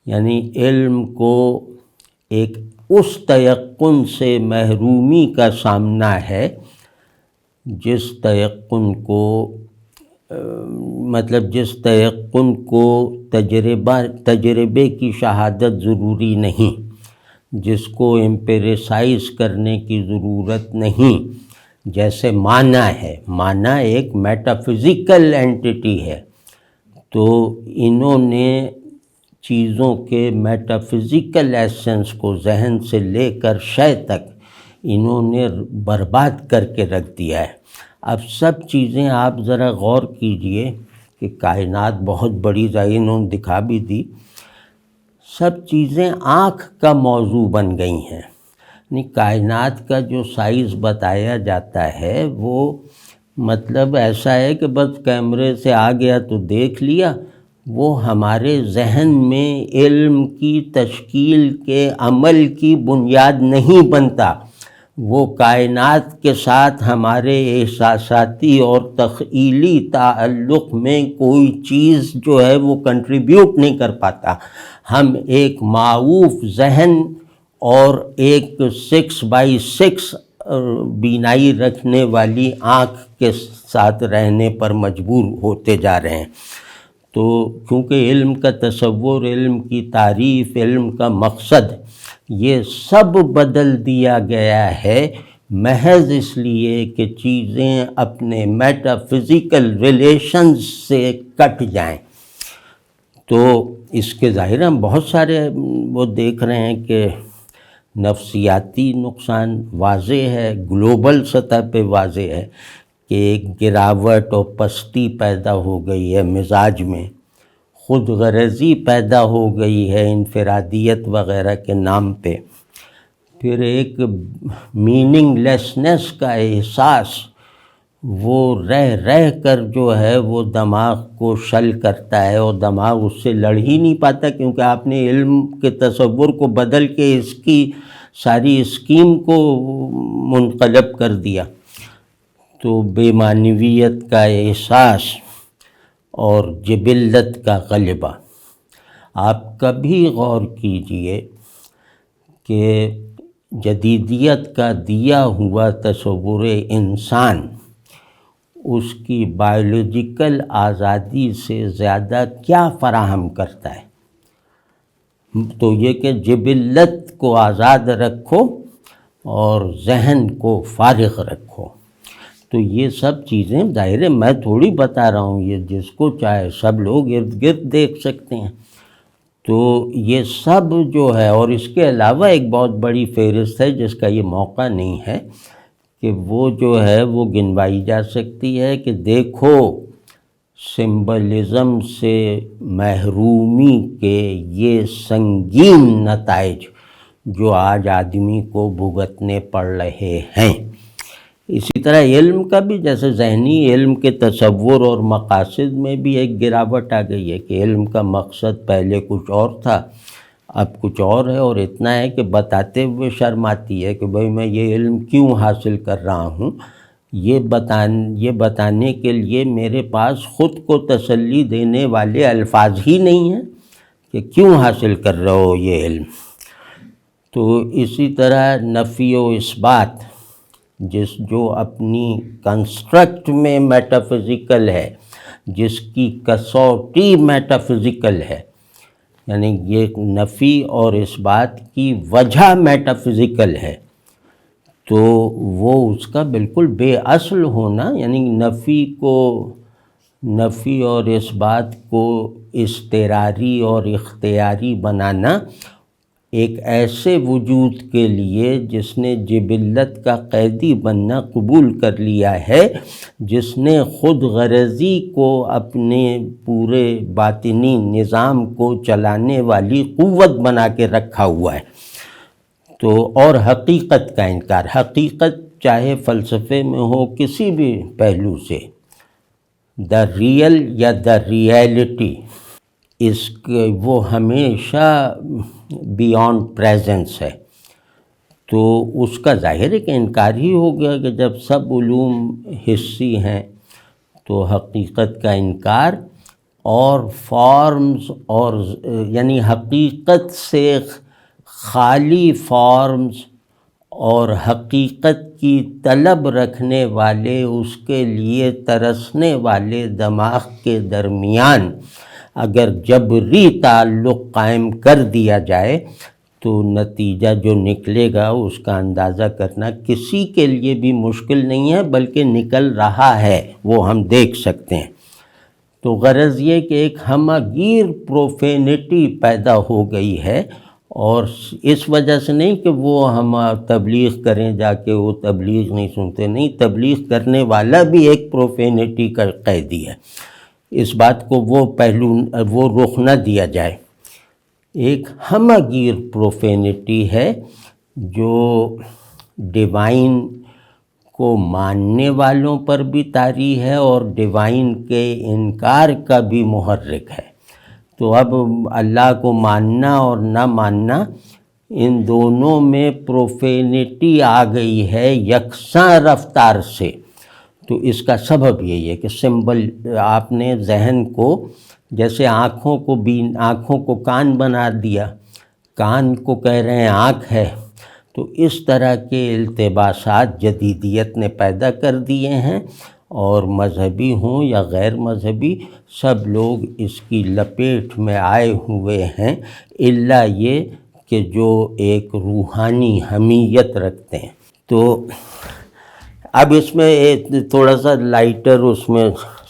یعنی علم کو ایک اس تیقن سے محرومی کا سامنا ہے جس تیقن کو تجربے کی شہادت ضروری نہیں، جس کو امپیریسائز کرنے کی ضرورت نہیں، جیسے معنی ہے۔ معنی ایک میٹافزیکل اینٹیٹی ہے، تو انہوں نے چیزوں کے میٹافزیکل ایسنس کو ذہن سے لے کر شے تک انہوں نے برباد کر کے رکھ دیا ہے۔ اب سب چیزیں آپ ذرا غور کیجئے کہ کائنات بہت بڑی ظاہر انہوں نے دکھا بھی دی، سب چیزیں آنکھ کا موضوع بن گئی ہیں، یعنی کائنات کا جو سائز بتایا جاتا ہے وہ مطلب ایسا ہے کہ بس کیمرے سے آ گیا تو دیکھ لیا، وہ ہمارے ذہن میں علم کی تشکیل کے عمل کی بنیاد نہیں بنتا، وہ کائنات کے ساتھ ہمارے احساساتی اور تخیلی تعلق میں کوئی چیز جو ہے وہ کنٹریبیوٹ نہیں کر پاتا۔ ہم ایک معوف ذہن اور ایک 6x6 بینائی رکھنے والی آنکھ کے ساتھ رہنے پر مجبور ہوتے جا رہے ہیں۔ تو کیونکہ علم کا تصور، علم کی تعریف، علم کا مقصد، یہ سب بدل دیا گیا ہے محض اس لیے کہ چیزیں اپنے میٹا فزیکل ریلیشنز سے کٹ جائیں۔ تو اس کے ظاہر ہم بہت سارے وہ دیکھ رہے ہیں کہ نفسیاتی نقصان واضح ہے، گلوبل سطح پہ واضح ہے کہ ایک گراوٹ اور پستی پیدا ہو گئی ہے مزاج میں، خود غرضی پیدا ہو گئی ہے انفرادیت وغیرہ کے نام پہ، پھر ایک میننگ لیسنس کا احساس وہ رہ کر جو ہے وہ دماغ کو شل کرتا ہے، اور دماغ اس سے لڑ ہی نہیں پاتا کیونکہ آپ نے علم کے تصور کو بدل کے اس کی ساری اسکیم کو منقلب کر دیا۔ تو بے معنویت کا احساس اور جبلت کا غلبہ۔ آپ کبھی غور کیجئے کہ جدیدیت کا دیا ہوا تصور انسان اس کی بائیولوجیکل آزادی سے زیادہ کیا فراہم کرتا ہے؟ تو یہ کہ جبلت کو آزاد رکھو اور ذہن کو فارغ رکھو۔ تو یہ سب چیزیں ظاہر ہے میں تھوڑی بتا رہا ہوں، یہ جس کو چاہے سب لوگ ارد گرد دیکھ سکتے ہیں۔ تو یہ سب جو ہے، اور اس کے علاوہ ایک بہت بڑی فہرست ہے جس کا یہ موقع نہیں ہے کہ وہ جو ہے وہ گنوائی جا سکتی ہے کہ دیکھو سمبلزم سے محرومی کے یہ سنگین نتائج جو آج آدمی کو بھگتنے پڑ رہے ہیں۔ اسی طرح علم کا بھی، جیسے ذہنی علم کے تصور اور مقاصد میں بھی ایک گراوٹ آ گئی ہے کہ علم کا مقصد پہلے کچھ اور تھا، اب کچھ اور ہے، اور اتنا ہے کہ بتاتے ہوئے شرم آتی ہے کہ بھئی میں یہ علم کیوں حاصل کر رہا ہوں، یہ بتانے کے لیے میرے پاس خود کو تسلی دینے والے الفاظ ہی نہیں ہیں کہ کیوں حاصل کر رہے ہو یہ علم۔ تو اسی طرح نفی و اثبات جو اپنی کنسٹرکٹ میں میٹافزیکل ہے، جس کی کسوٹی میٹافزیکل ہے، یعنی یہ نفی اور اس بات کی وجہ میٹافزیکل ہے، تو وہ اس کا بالکل بے اصل ہونا، یعنی نفی اور اس بات کو اضطراری اور اختیاری بنانا ایک ایسے وجود کے لیے جس نے جبلت کا قیدی بننا قبول کر لیا ہے، جس نے خود غرضی کو اپنے پورے باطنی نظام کو چلانے والی قوت بنا کے رکھا ہوا ہے، تو اور حقیقت کا انکار، حقیقت چاہے فلسفے میں ہو کسی بھی پہلو سے، دا ریئل یا دا ریئلٹی، وہ ہمیشہ بیونڈ پریزنس ہے، تو اس کا ظاہر ہے کہ انکار ہی ہو گیا کہ جب سب علوم حسی ہیں تو حقیقت کا انکار، اور فارمز اور یعنی حقیقت سے خالی فارمز اور حقیقت کی طلب رکھنے والے، اس کے لیے ترسنے والے دماغ کے درمیان اگر جبری تعلق قائم کر دیا جائے تو نتیجہ جو نکلے گا اس کا اندازہ کرنا کسی کے لیے بھی مشکل نہیں ہے، بلکہ نکل رہا ہے، وہ ہم دیکھ سکتے ہیں۔ تو غرض یہ کہ ایک ہمہ گیر پروفینٹی پیدا ہو گئی ہے، اور اس وجہ سے نہیں کہ وہ ہم تبلیغ کریں جا کے، وہ تبلیغ نہیں سنتے، نہیں، تبلیغ کرنے والا بھی ایک پروفینٹی کا قیدی ہے، اس بات کو وہ رخ نہ دیا جائے۔ ایک ہمہ گیر پروفینٹی ہے جو ڈیوائن کو ماننے والوں پر بھی طاری ہے اور ڈیوائن کے انکار کا بھی محرک ہے۔ تو اب اللہ کو ماننا اور نہ ماننا، ان دونوں میں پروفینٹی آ گئی ہے یکساں رفتار سے۔ تو اس کا سبب یہی ہے کہ سمبل، آپ نے ذہن کو جیسے آنکھوں کو کان بنا دیا، کان کو کہہ رہے ہیں آنکھ ہے، تو اس طرح کے التباسات جدیدیت نے پیدا کر دیے ہیں، اور مذہبی ہوں یا غیر مذہبی سب لوگ اس کی لپیٹ میں آئے ہوئے ہیں، الا یہ کہ جو ایک روحانی حمیت رکھتے ہیں۔ تو اب اس میں تھوڑا سا لائٹر اس میں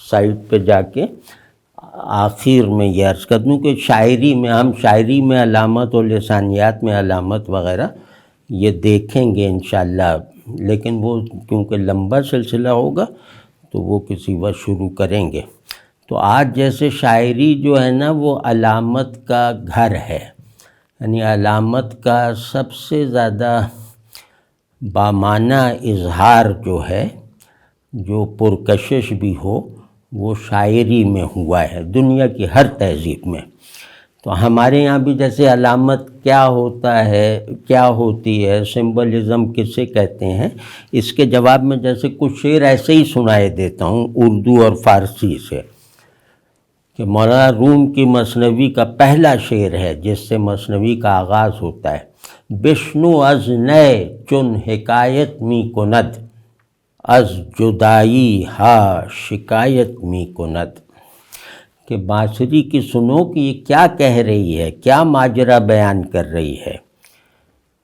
سائٹ پہ جا کے آخر میں یہ عرض کر دوں کہ شاعری میں علامت اور لسانیات میں علامت وغیرہ یہ دیکھیں گے انشاءاللہ، لیکن وہ کیونکہ لمبا سلسلہ ہوگا تو وہ کسی وقت شروع کریں گے۔ تو آج جیسے شاعری جو ہے نا وہ علامت کا گھر ہے، یعنی علامت کا سب سے زیادہ بامعنی اظہار جو ہے، جو پرکشش بھی ہو، وہ شاعری میں ہوا ہے، دنیا کی ہر تہذیب میں۔ تو ہمارے یہاں بھی جیسے علامت کیا ہوتا ہے، کیا ہوتی ہے، سمبلزم کسے کہتے ہیں، اس کے جواب میں جیسے کچھ شعر ایسے ہی سنائے دیتا ہوں اردو اور فارسی سے، کہ مولانا روم کی مثنوی کا پہلا شعر ہے جس سے مثنوی کا آغاز ہوتا ہے، بشنو از نئے چن حکایت می کند، از جدائی ہا شکایت می کند، کہ بانسری کی سنو کہ یہ کیا کہہ رہی ہے، کیا ماجرا بیان کر رہی ہے،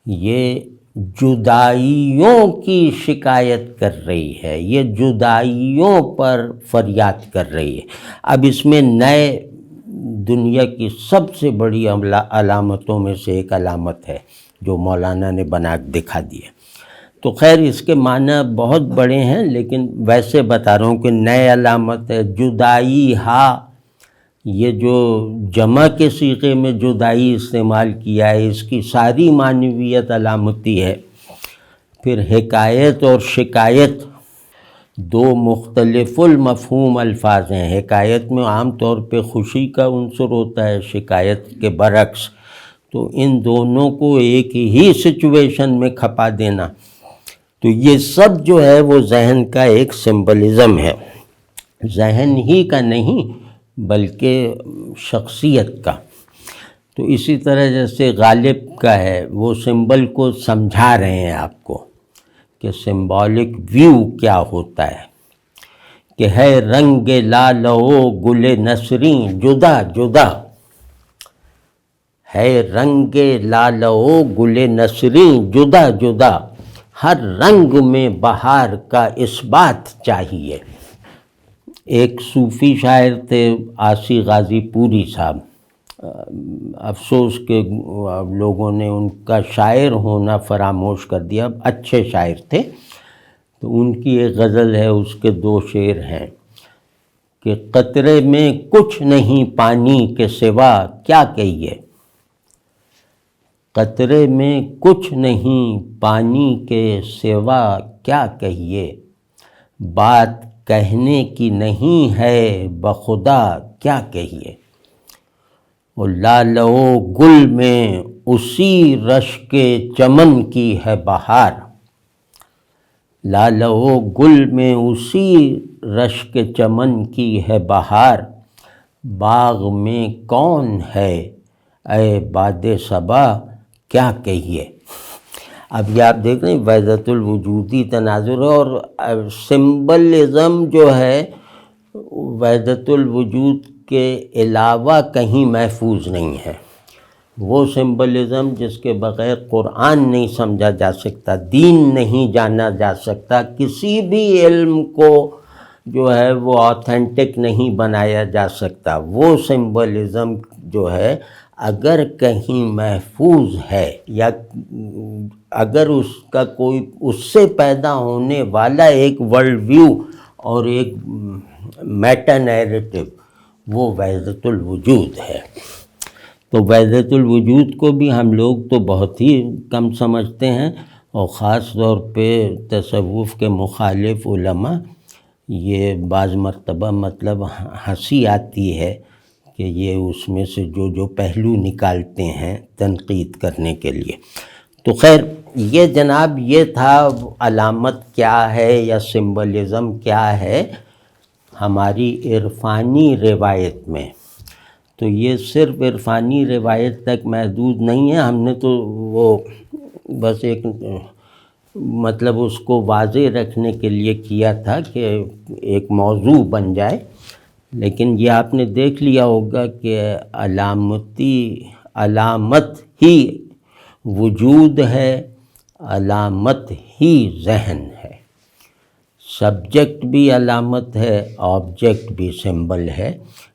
یہ جدائیوں کی شکایت کر رہی ہے، یہ جدائیوں پر فریاد کر رہی ہے۔ اب اس میں نئے دنیا کی سب سے بڑی علامتوں میں سے ایک علامت ہے جو مولانا نے بنا دکھا دی ہے۔ تو خیر اس کے معنی بہت بڑے ہیں، لیکن ویسے بتا رہا ہوں کہ نئے علامت ہے جدائی ہا، یہ جو جمع کے صیغے میں جدائی استعمال کیا ہے اس کی ساری معنویت علامتی ہے۔ پھر حکایت اور شکایت دو مختلف المفہوم الفاظ ہیں، حکایت میں عام طور پہ خوشی کا عنصر ہوتا ہے، شکایت کے برعکس، تو ان دونوں کو ایک ہی سچویشن میں کھپا دینا، تو یہ سب جو ہے وہ ذہن کا ایک سمبلزم ہے، ذہن ہی کا نہیں بلکہ شخصیت کا۔ تو اسی طرح جیسے غالب کا ہے، وہ سمبل کو سمجھا رہے ہیں آپ کو کہ سمبولک ویو کیا ہوتا ہے، کہ ہے رنگ لالو گل نسریں جدا جدا، ہے رنگ لالو گل نسریں جدا جدا، ہر رنگ میں بہار کا اثبات چاہیے۔ ایک صوفی شاعر تھے عاصی غازی پوری صاحب، افسوس کہ لوگوں نے ان کا شاعر ہونا فراموش کر دیا، اچھے شاعر تھے۔ تو ان کی ایک غزل ہے، اس کے 2 شعر ہیں کہ قطرے میں کچھ نہیں پانی کے سوا کیا کہیے، قطرے میں کچھ نہیں پانی کے سوا کیا کہیے، بات کہنے کی نہیں ہے بخدا کیا کہیے، اور لالو گل میں اسی رشک چمن کی ہے بہار، لالو گل میں اسی رشک چمن کی ہے بہار، باغ میں کون ہے اے باد صبا کیا کہیے۔ اب یہ آپ دیکھ رہے ہیں وحدت الوجودی تناظر ہے، اور سمبلزم جو ہے وحدت الوجود کے علاوہ کہیں محفوظ نہیں ہے۔ وہ سمبلزم جس کے بغیر قرآن نہیں سمجھا جا سکتا، دین نہیں جانا جا سکتا، کسی بھی علم کو جو ہے وہ آتھینٹک نہیں بنایا جا سکتا، وہ سمبلزم جو ہے اگر کہیں محفوظ ہے یا اگر اس کا کوئی اس سے پیدا ہونے والا ایک ورلڈ ویو اور ایک میٹا نیریٹو، وہ وحدت الوجود ہے۔ تو وحدت الوجود کو بھی ہم لوگ تو بہت ہی کم سمجھتے ہیں، اور خاص طور پہ تصوف کے مخالف علماء، یہ بعض مرتبہ مطلب ہنسی آتی ہے کہ یہ اس میں سے جو پہلو نکالتے ہیں تنقید کرنے کے لیے۔ تو خیر یہ جناب یہ تھا علامت کیا ہے یا سمبلزم کیا ہے ہماری عرفانی روایت میں۔ تو یہ صرف عرفانی روایت تک محدود نہیں ہے، ہم نے تو وہ بس ایک مطلب اس کو واضح رکھنے کے لیے کیا تھا کہ ایک موضوع بن جائے، لیکن یہ آپ نے دیکھ لیا ہوگا کہ علامت ہی وجود ہے، علامت ہی ذہن ہے، سبجیکٹ بھی علامت ہے، آبجیکٹ بھی سمبل ہے،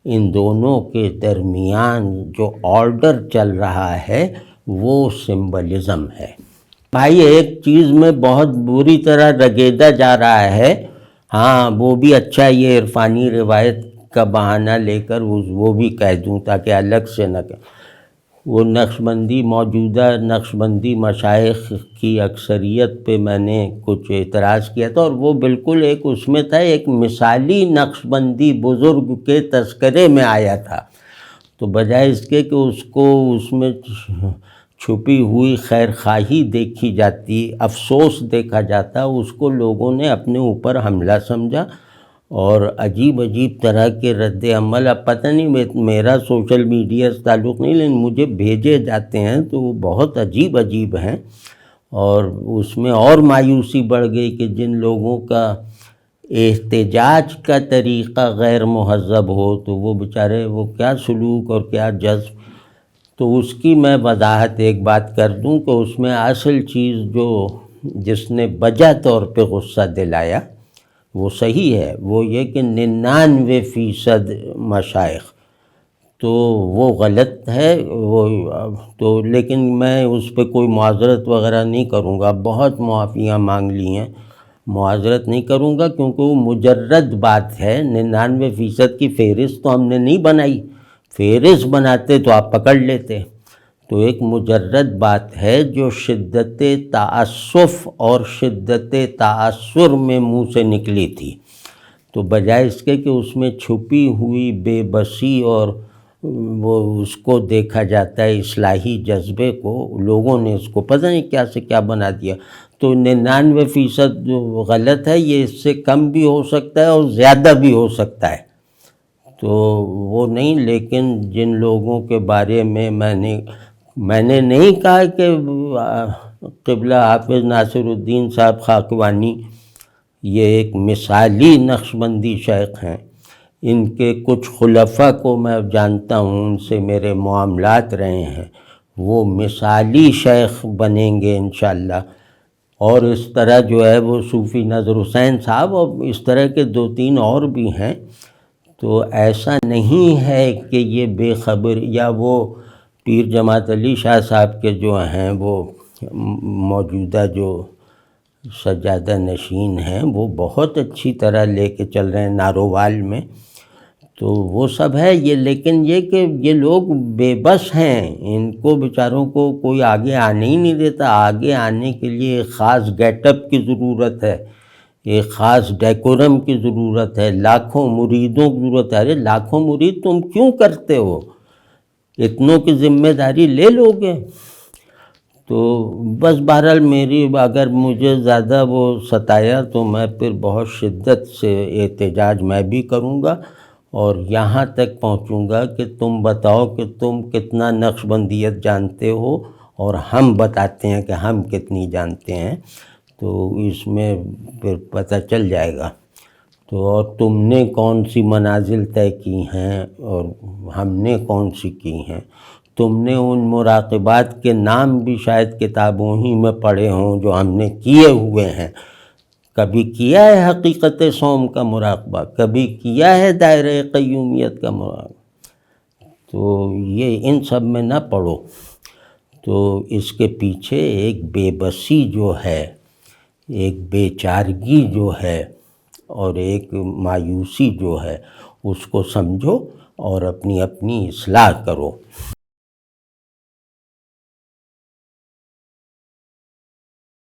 ان دونوں کے درمیان جو آرڈر چل رہا ہے وہ سمبلزم ہے۔ بھائی ایک چیز میں بہت بری طرح رگیدا جا رہا ہے، ہاں وہ بھی اچھا، یہ عرفانی روایت کا بہانہ لے کر وہ بھی کہہ دوں تاکہ الگ سے نہ کہ وہ نقشبندی، موجودہ نقشبندی مشائخ کی اکثریت پہ میں نے کچھ اعتراض کیا تھا، اور وہ بالکل ایک اس میں تھا، ایک مثالی نقشبندی بزرگ کے تذکرے میں آیا تھا، تو بجائے اس کے کہ اس کو اس میں چھپی ہوئی خیر خواہی دیکھی جاتی، افسوس دیکھا جاتا، اس کو لوگوں نے اپنے اوپر حملہ سمجھا اور عجیب عجیب طرح کے رد عمل، اب پتہ نہیں میرا سوشل میڈیا سے تعلق نہیں، لیکن مجھے بھیجے جاتے ہیں تو وہ بہت عجیب عجیب ہیں، اور اس میں اور مایوسی بڑھ گئی کہ جن لوگوں کا احتجاج کا طریقہ غیر مہذب ہو تو وہ بیچارے وہ کیا سلوک اور کیا جذب۔ تو اس کی میں وضاحت ایک بات کر دوں کہ اس میں اصل چیز جس نے بجا طور پہ غصہ دلایا وہ صحیح ہے، وہ یہ کہ 99% مشائخ، تو وہ غلط ہے، وہ تو لیکن میں اس پہ کوئی معذرت وغیرہ نہیں کروں گا، بہت معافیاں مانگ لی ہیں، معذرت نہیں کروں گا کیونکہ وہ مجرد بات ہے، 99% کی فہرست تو ہم نے نہیں بنائی، فہرست بناتے تو آپ پکڑ لیتے، تو ایک مجرد بات ہے جو شدت تعسف اور شدت تاثر میں منہ سے نکلی تھی، تو بجائے اس کے کہ اس میں چھپی ہوئی بے بسی اور وہ اس کو دیکھا جاتا ہے اصلاحی جذبے کو، لوگوں نے اس کو پتہ نہیں کیا سے کیا بنا دیا، تو 99% غلط ہے، یہ اس سے کم بھی ہو سکتا ہے اور زیادہ بھی ہو سکتا ہے، تو وہ نہیں، لیکن جن لوگوں کے بارے میں میں نے نہیں کہا کہ قبلہ حافظ ناصر الدین صاحب خاکوانی یہ ایک مثالی نقشبندی شیخ ہیں، ان کے کچھ خلفاء کو میں جانتا ہوں، ان سے میرے معاملات رہے ہیں، وہ مثالی شیخ بنیں گے انشاءاللہ۔ اور اس طرح جو ہے وہ صوفی نذر حسین صاحب اور اس طرح کے 2-3 اور بھی ہیں۔ تو ایسا نہیں ہے کہ یہ بے خبر، یا وہ پیر جماعت علی شاہ صاحب کے جو ہیں وہ موجودہ جو سجادہ نشین ہیں وہ بہت اچھی طرح لے کے چل رہے ہیں نارووال میں، تو وہ سب ہے یہ۔ لیکن یہ کہ یہ لوگ بے بس ہیں، ان کو بیچاروں کو کوئی آگے آنے ہی نہیں دیتا۔ آگے آنے کے لیے ایک خاص گیٹ اپ کی ضرورت ہے، ایک خاص ڈیکورم کی ضرورت ہے، لاکھوں مریدوں کی ضرورت ہے۔ ارے لاکھوں مرید تم کیوں کرتے ہو؟ اتنوں کی ذمہ داری لے لو گے؟ تو بس بہرحال میری اگر مجھے زیادہ وہ ستایا تو میں پھر بہت شدت سے احتجاج میں بھی کروں گا، اور یہاں تک پہنچوں گا کہ تم بتاؤ کہ تم کتنا نقش بندیت جانتے ہو، اور ہم بتاتے ہیں کہ ہم کتنی جانتے ہیں، تو اس میں پھر پتہ چل جائے گا۔ تو اور تم نے کون سی منازل طے کی ہیں اور ہم نے کون سی کی ہیں؟ تم نے ان مراقبات کے نام بھی شاید کتابوں ہی میں پڑھے ہوں جو ہم نے کیے ہوئے ہیں۔ کبھی کیا ہے حقیقت صوم کا مراقبہ؟ کبھی کیا ہے دائرہ قیومیت کا مراقبہ؟ تو یہ ان سب میں نہ پڑھو۔ تو اس کے پیچھے ایک بے بسی جو ہے، ایک بے چارگی جو ہے، اور ایک مایوسی جو ہے، اس کو سمجھو اور اپنی اصلاح کرو۔